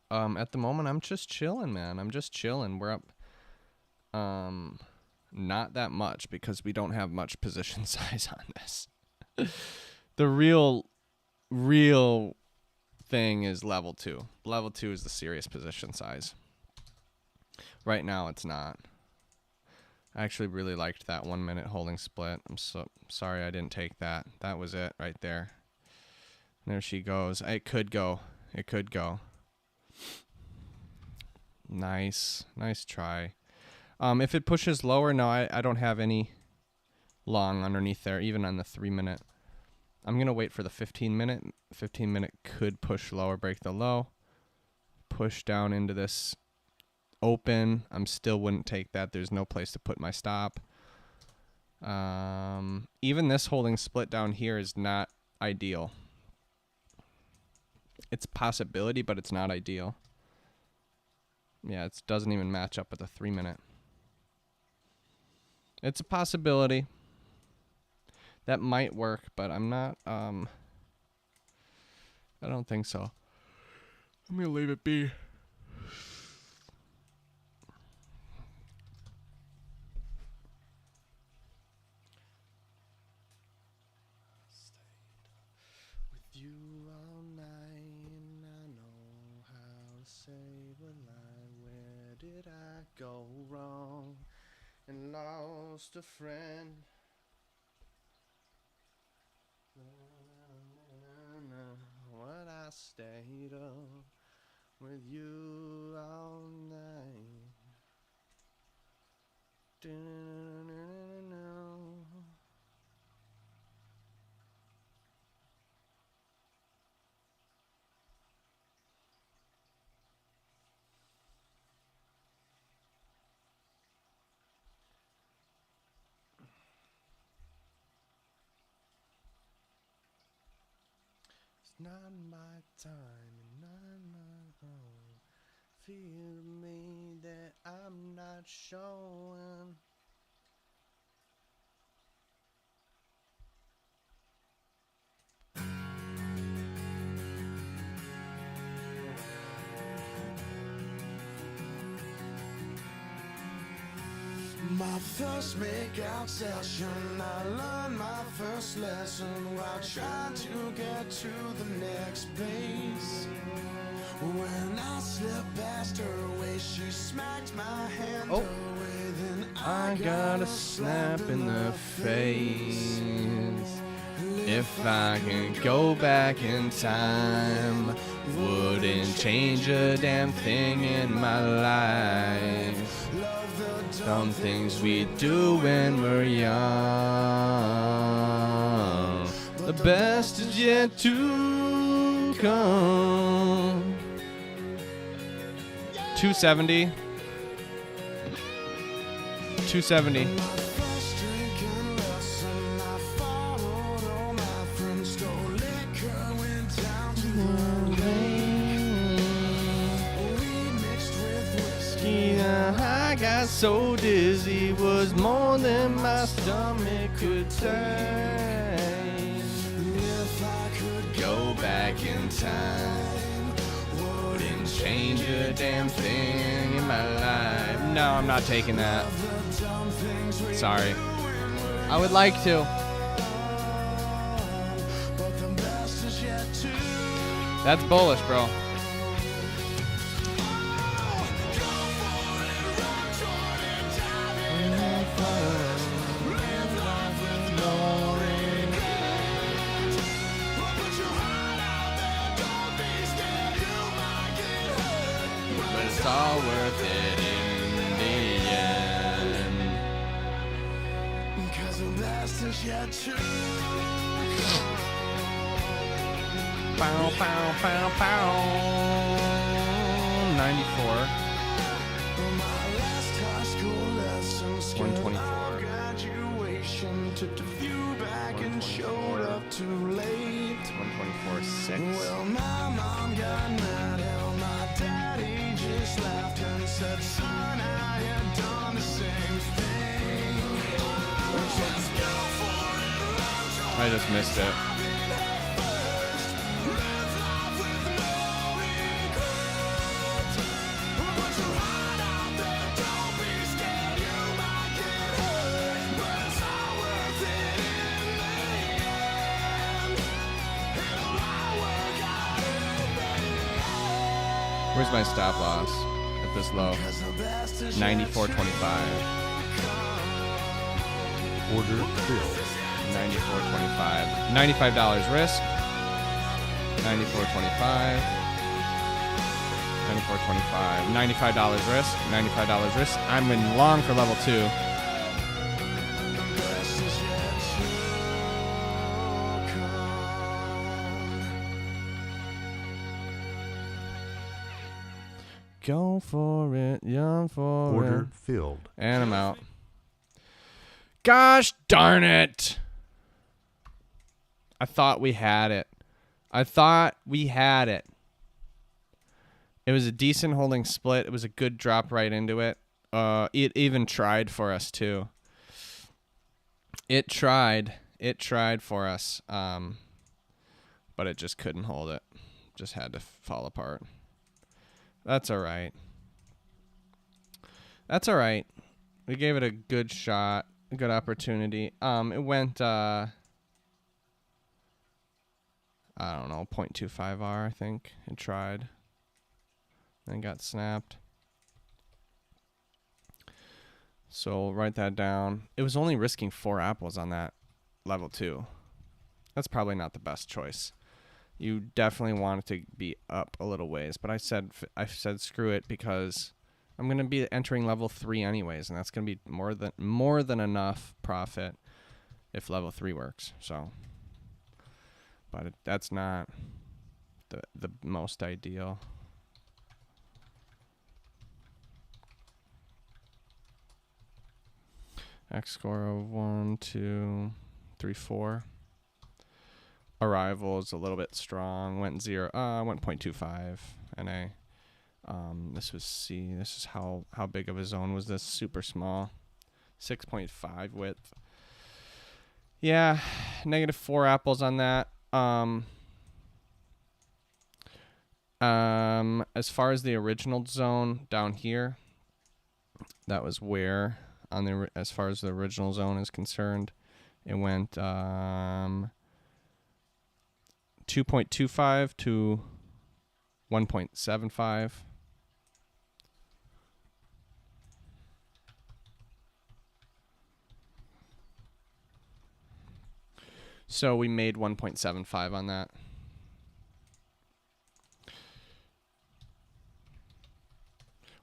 At the moment, I'm just chilling, man. I'm just chilling. We're up, not that much because we don't have much position size on this. The real thing is level 2. Level 2 is the serious position size. Right now it's not. I actually really liked that 1 minute holding split. I'm so sorry I didn't take that. That was it right there. There she goes. It could go. It could go. Nice. Nice try. If it pushes lower, no, I don't have any long underneath there, even on the 3 minute. I'm going to wait for the 15 minute. 15 minute could push lower, break the low. Push down into this open. Still wouldn't take that. There's no place to put my stop. Even this holding split down here is not ideal. It's a possibility, but it's not ideal. Yeah, it doesn't even match up with the 3 minute. It's a possibility. That might work, but I'm not, I don't think so. I'm going to leave it be. With you all night, and I know how to save a line. Where did I go wrong and lost a friend? What I stayed up with you all night. Not my time and not my home. Feel me that I'm not showing. My first make-out session, I learned my first lesson while trying to get to the next base. When I slipped past her waist, she smacked my hand away. Then I got a slap in the face. If I could go back in time, wouldn't change a damn thing in my life. Dumb things we do when we're young. The best is yet to come. 270. 270. I got so dizzy, was more than my stomach could take. If I could go back in time, wouldn't change a damn thing in my life. No, I'm not taking that. Sorry. I would like to. That's bullish, bro. It's all worth it in the end. 'Cause the best is yet to bow, bow, bow, bow. 94. 124. Graduation, took a few back and showed up too late. 124.6. Well, my mom got mad, hell, my daddy just laughed and said, son, I had done the same thing. I just missed it. Here's my stop loss at this low. 94.25. Order filled. 94.25. $95 risk. 94.25. $94.25. $95 risk. $95 risk. I'm in long for level 2. Go for it, young for Order it. filled. And I'm out. Gosh darn it. I thought we had it. It was a decent holding split. It was a good drop right into it. It even tried for us too. It tried for us. But it just couldn't hold it. Just had to fall apart. That's all right. We gave it a good shot, a good opportunity. It went, I don't know, 0.25R, I think. It tried. Then got snapped. So write that down. It was only risking 4 apples on that level 2. That's probably not the best choice. You definitely want it to be up a little ways, but I said screw it because I'm going to be entering level 3 anyways, and that's going to be more than enough profit if level 3 works. So, but that's not the most ideal. X score of 1, 2, 3, 4. Arrival is a little bit strong. Went 0.25 NA. This was C. This is how big of a zone was this? Super small. 6.5 width. Yeah, negative 4 apples on that. As far as the original zone down here, that was where as far as the original zone is concerned, it went 2.25 to 1.75. So we made 1.75 on that.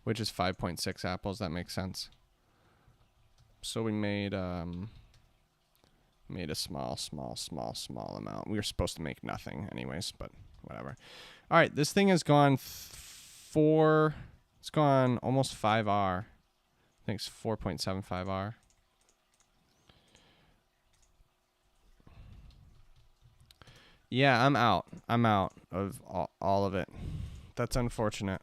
Which is 5.6 apples. That makes sense. So we made a small amount. We were supposed to make nothing anyways, but whatever. All right, this thing has gone it's gone almost 5R. I think it's 4.75R. Yeah, I'm out of all of it. That's unfortunate.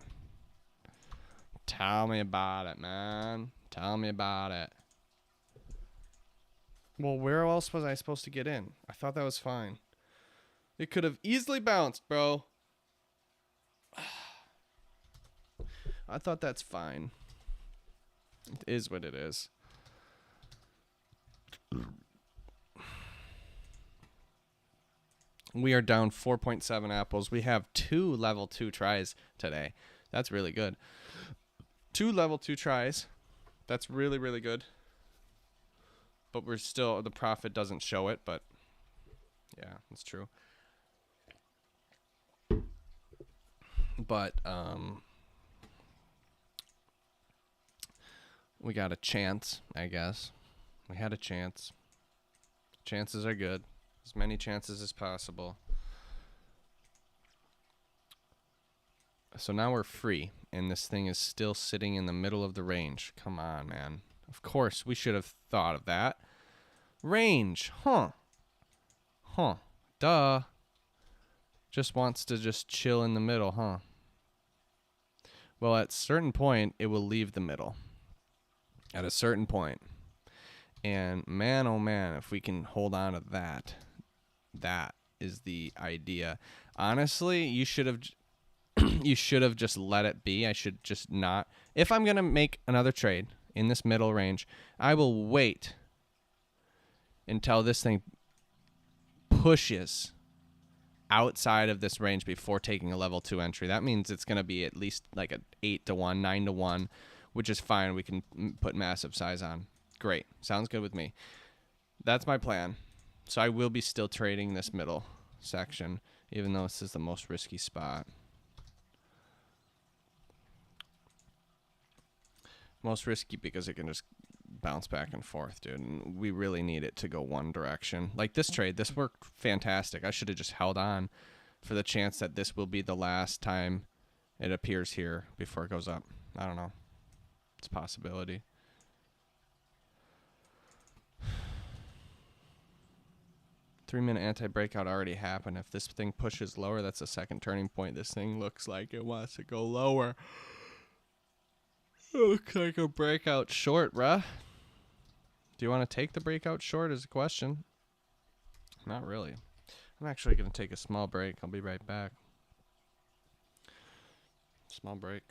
Tell me about it, man. Tell me about it. Well, where else was I supposed to get in? I thought that was fine. It could have easily bounced, bro. I thought that's fine. It is what it is. We are down 4.7 apples. We have 2 level 2 tries today. That's really good. 2 level 2 tries. That's really, really good. But we're still, the profit doesn't show it, but yeah, that's true. But we got a chance, I guess. We had a chance. Chances are good. As many chances as possible. So now we're free, and this thing is still sitting in the middle of the range. Come on, man. Of course, we should have thought of that. Range, huh. Duh. Just wants to just chill in the middle, huh? Well, at a certain point, it will leave the middle. At a certain point. And man, oh man, if we can hold on to that, that is the idea. Honestly, you should have just let it be. I should just not. If I'm going to make another trade in this middle range, I will wait until this thing pushes outside of this range before taking a level 2 entry. That means it's going to be at least like a 8 to 1, 9 to 1, which is fine. We can put massive size on. Great. Sounds good with me. That's my plan. So I will be still trading this middle section, even though this is the most risky spot. Most risky because it can just bounce back and forth, dude. And we really need it to go one direction. Like this trade, this worked fantastic. I should have just held on for the chance that this will be the last time it appears here before it goes up. I don't know. It's a possibility. Three-minute anti-breakout already happened. If this thing pushes lower, that's a second turning point. This thing looks like it wants to go lower. It looks like a breakout short, bruh. Do you want to take the breakout short is a question. Not really. I'm actually going to take a small break. I'll be right back. Small break.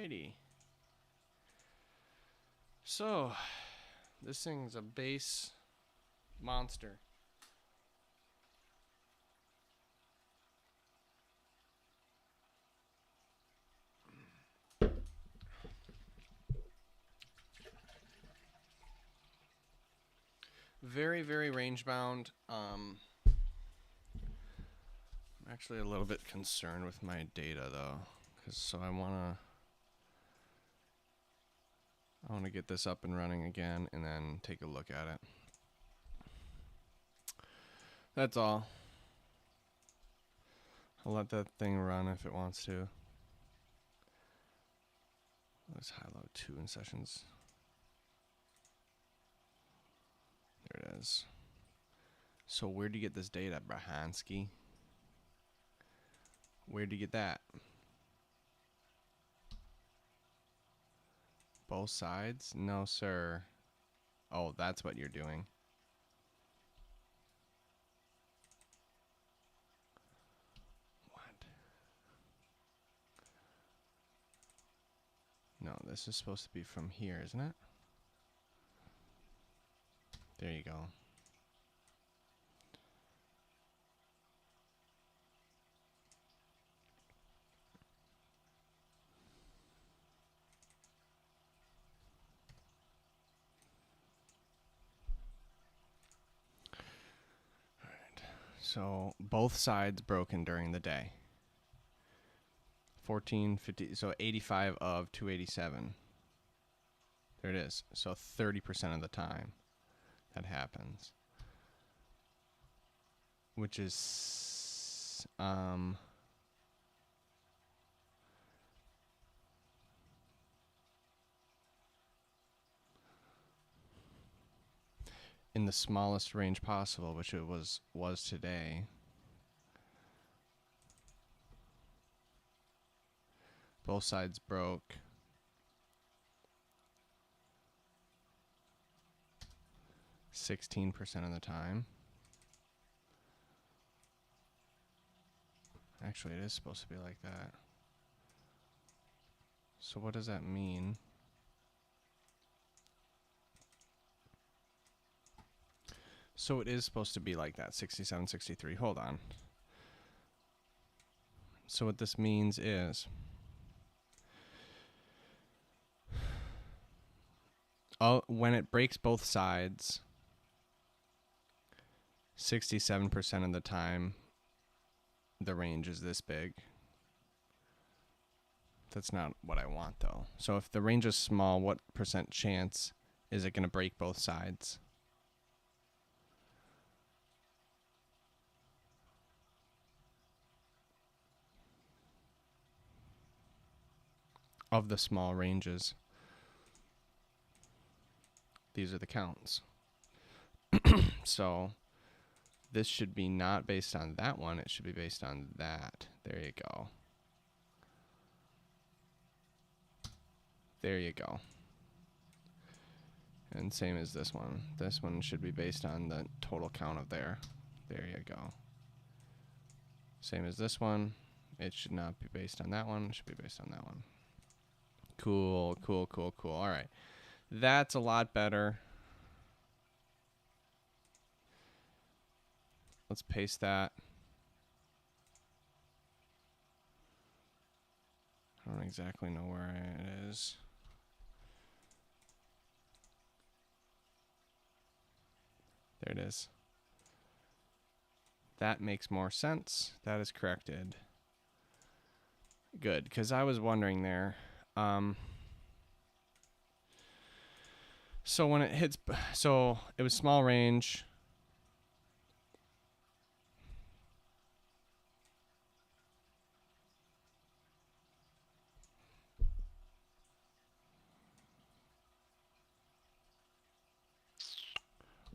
Alrighty. So, this thing's a base monster. Very, very range bound. I'm actually a little bit concerned with my data though, so I wanna get this up and running again and then take a look at it. That's all. I'll let that thing run if it wants to. Let's high-low 2 in sessions. There it is. So where'd you get this data, Brahansky? Where'd you get that? Both sides? No, sir. Oh, that's what you're doing. What? No, this is supposed to be from here, isn't it? There you go. So both sides broken during the day. 1450, so 85 of 287. There it is. So 30% of the time that happens. Which is in the smallest range possible, which it was today. Both sides broke. %16 of the time. Actually, it is supposed to be like that. So what does that mean? So it is supposed to be like that, 67, 63. Hold on. So what this means is, when it breaks both sides, 67% of the time, the range is this big. That's not what I want, though. So if the range is small, what % chance is it going to break both sides? Of the small ranges. These are the counts. So this should be not based on that one. It should be based on that. There you go. There you go. And same as this one. This one should be based on the total count of there. There you go. Same as this one. It should not be based on that one. It should be based on that one. Cool, cool, cool, cool. All right. That's a lot better. Let's paste that. I don't exactly know where it is. There it is. That makes more sense. That is corrected. Good, because I was wondering there. So when it hits, so it was small range.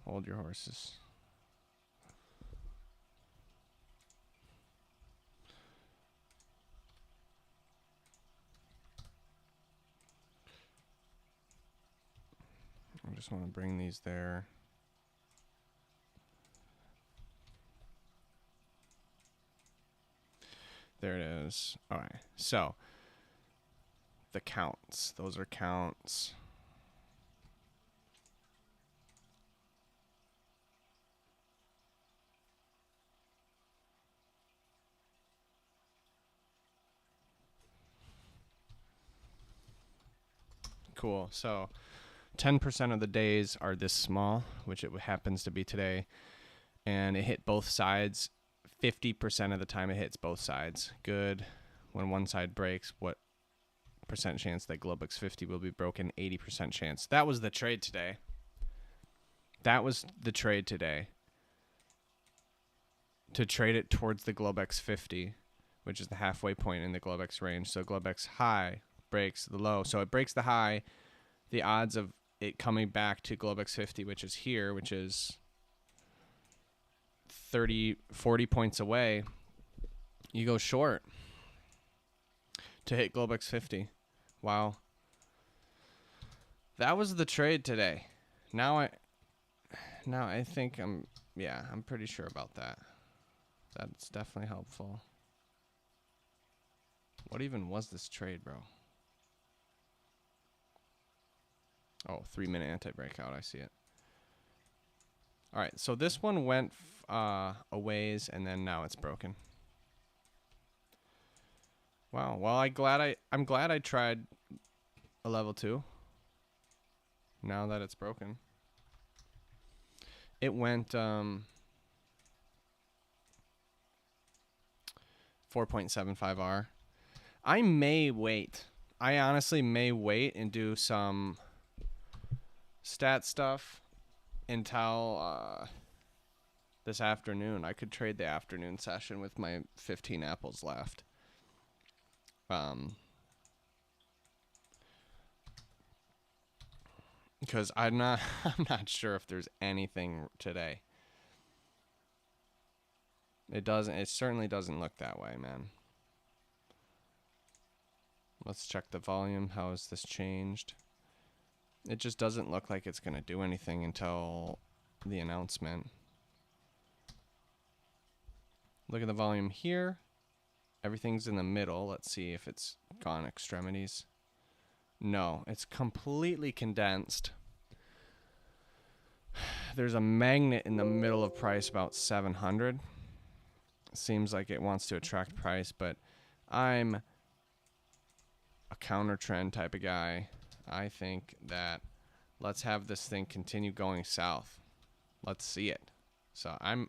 Hold your horses. I just want to bring these there. There it is. All right. So the counts. Those are counts. Cool. So 10% of the days are this small, which it happens to be today. And it hit both sides. 50% of the time it hits both sides. Good. When one side breaks, what percent chance that Globex 50 will be broken? 80% chance. That was the trade today. That was the trade today. To trade it towards the Globex 50, which is the halfway point in the Globex range. So Globex high breaks the low. So it breaks the high. The odds of it coming back to Globex 50, which is here, which is 40 points away, you go short to hit Globex 50. Wow. That was the trade today. Now I think I'm pretty sure about that. That's definitely helpful. What even was this trade, bro? Oh, 3-minute anti-breakout. I see it. All right, so this one went a ways, and then now it's broken. Wow. Well, I'm glad I tried a level 2. Now that it's broken, it went 4.75R. I may wait. I honestly may wait and do some stat stuff until this afternoon. I could trade the afternoon session with my 15 apples left. Because I'm not sure if there's anything today. It certainly doesn't look that way, man. Let's check the volume. How has this changed? It just doesn't look like it's going to do anything until the announcement. Look at the volume here. Everything's in the middle. Let's see if it's gone extremities. No, it's completely condensed. There's a magnet in the middle of price, about 700. Seems like it wants to attract price, but I'm a counter trend type of guy. I think that let's have this thing continue going south. Let's see it. So I'm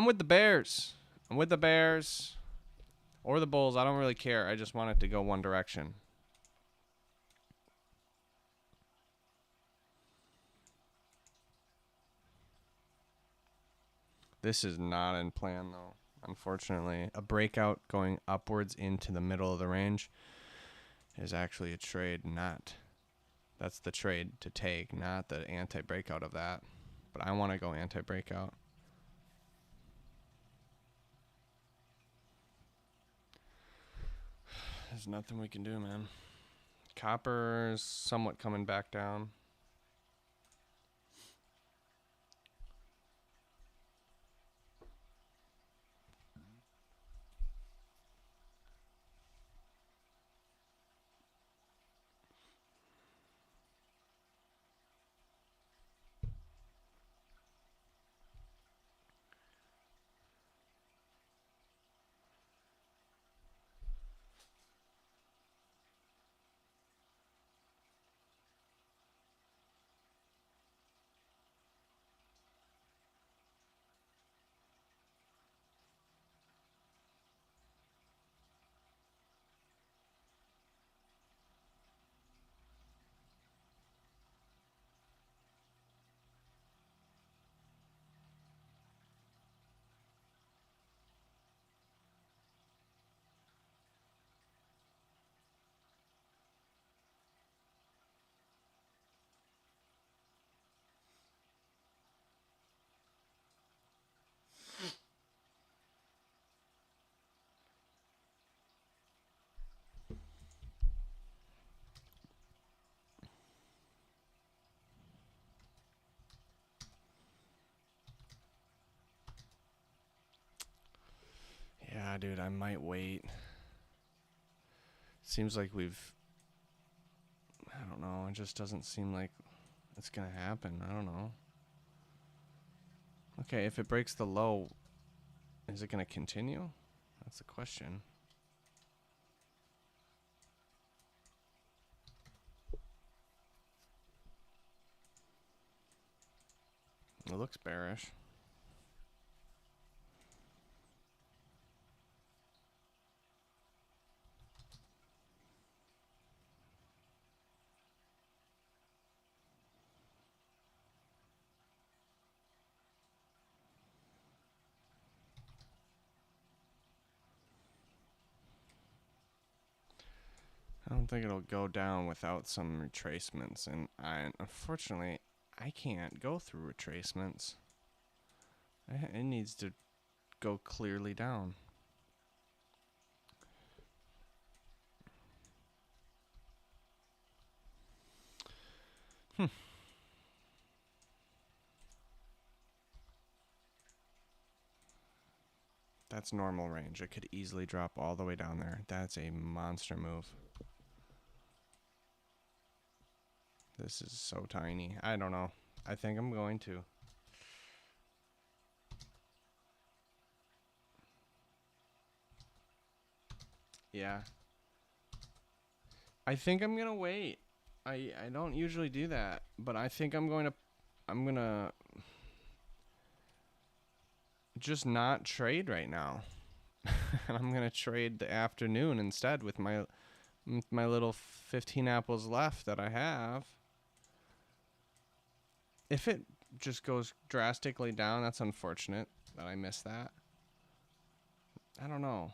with the Bears. I'm with the Bears or the Bulls. I don't really care. I just want it to go one direction. This is not in plan, though, unfortunately. A breakout going upwards into the middle of the range is actually a trade, not... That's the trade to take, not the anti-breakout of that. But I want to go anti-breakout. There's nothing we can do, man. Copper's somewhat coming back down. Yeah, dude, I might wait. Seems like we've know. It just doesn't seem like it's going to happen. I don't know. Okay, if it breaks the low, is it going to continue? That's the question. It looks bearish. I don't think it'll go down without some retracements, and unfortunately I can't go through retracements. It needs to go clearly down. That's normal range. It could easily drop all the way down there. That's a monster move. This is so tiny. I don't know. I think I'm going to. Yeah. I think I'm going to wait. I don't usually do that, but I think I'm going to just not trade right now. I'm going to trade the afternoon instead with my little 15 apples left that I have. If it just goes drastically down, that's unfortunate that I missed that. I don't know.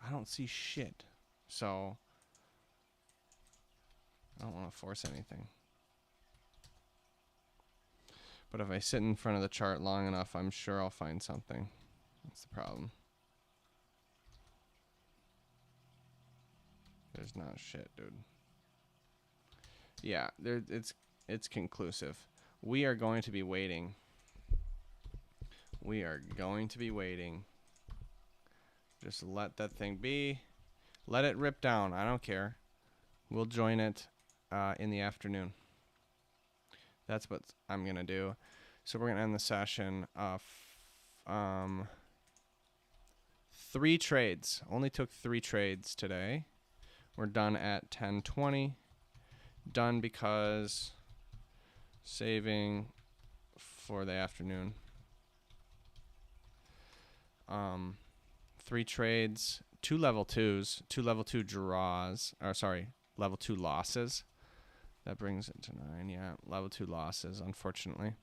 I don't see shit. So I don't want to force anything. But if I sit in front of the chart long enough, I'm sure I'll find something. That's the problem. There's not shit, dude. Yeah, it's conclusive. We are going to be waiting. We are going to be waiting. Just let that thing be. Let it rip down. I don't care. We'll join it in the afternoon. That's what I'm going to do. So we're going to end the session. 3 trades. Only took 3 trades today. We're done at 10:20. Done because saving for the afternoon. 3 trades, 2 level 2s, 2 level 2 draws, or sorry, level 2 losses. That brings it to 9, yeah, level 2 losses, unfortunately.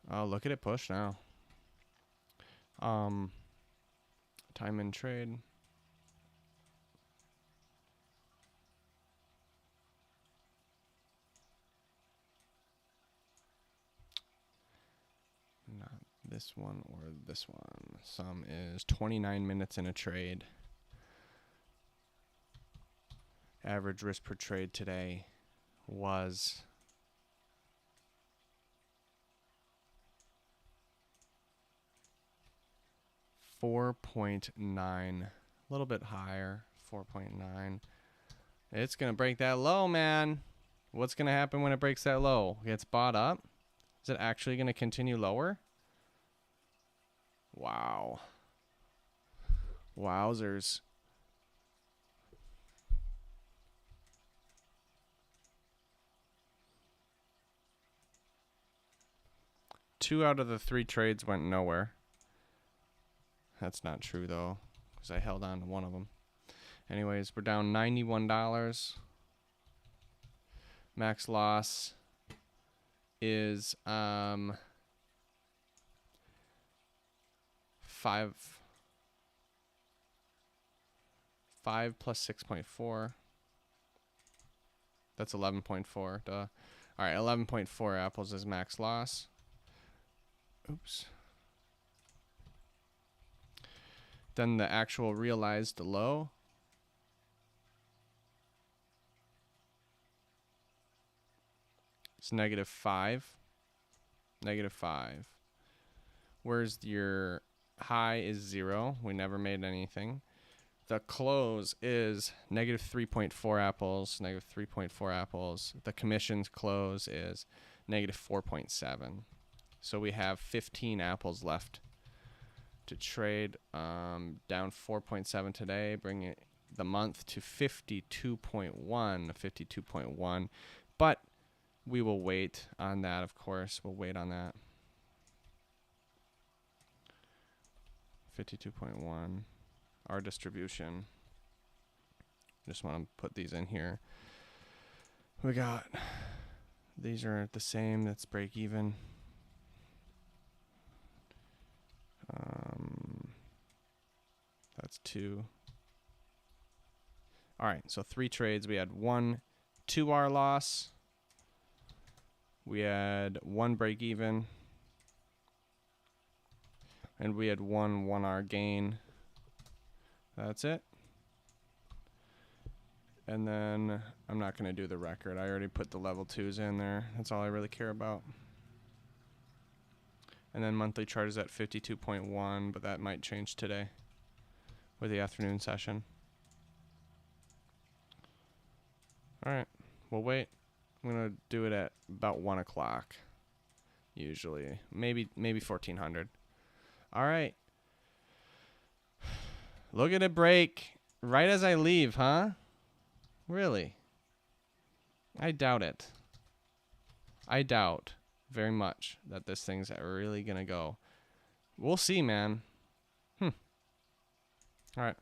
Oh, look at it push now. Time in trade. Not this one or this one. Sum is 29 minutes in a trade. Average risk per trade today was 4.9, a little bit higher, 4.9. It's going to break that low, man. What's going to happen when it breaks that low? It gets bought up? Is it actually going to continue lower? Wow. Wowzers. Two out of the 3 trades went nowhere. That's not true, though, because I held on to one of them. Anyways, we're down $91. Max loss is 5 plus 6.4. That's 11.4. Duh. All right, 11.4 apples is max loss. Oops. Then the actual realized low. It's -5. -5. Where's your high is 0. We never made anything. The close is negative 3.4 apples, negative 3.4 apples. The commission's close is negative 4.7. So we have 15 apples left to trade. Down 4.7 today, bringing the month to 52.1. But we will wait on that, of course. We'll wait on that. 52.1. Our distribution. Just want to put these in here. We got, these are the same. That's break even. That's 2. All right, so 3 trades. We had 1 2R loss. We had 1 break even. And we had 1 1R gain. That's it. And then I'm not going to do the record. I already put the level 2s in there. That's all I really care about. And then monthly chart is at 52.1, but that might change today with the afternoon session. All right, we'll wait. I'm going to do it at about 1 o'clock usually. Maybe 1400. All right. Look at it break right as I leave, huh? Really? I doubt it. I doubt very much that this thing's really going to go. We'll see, man. All right.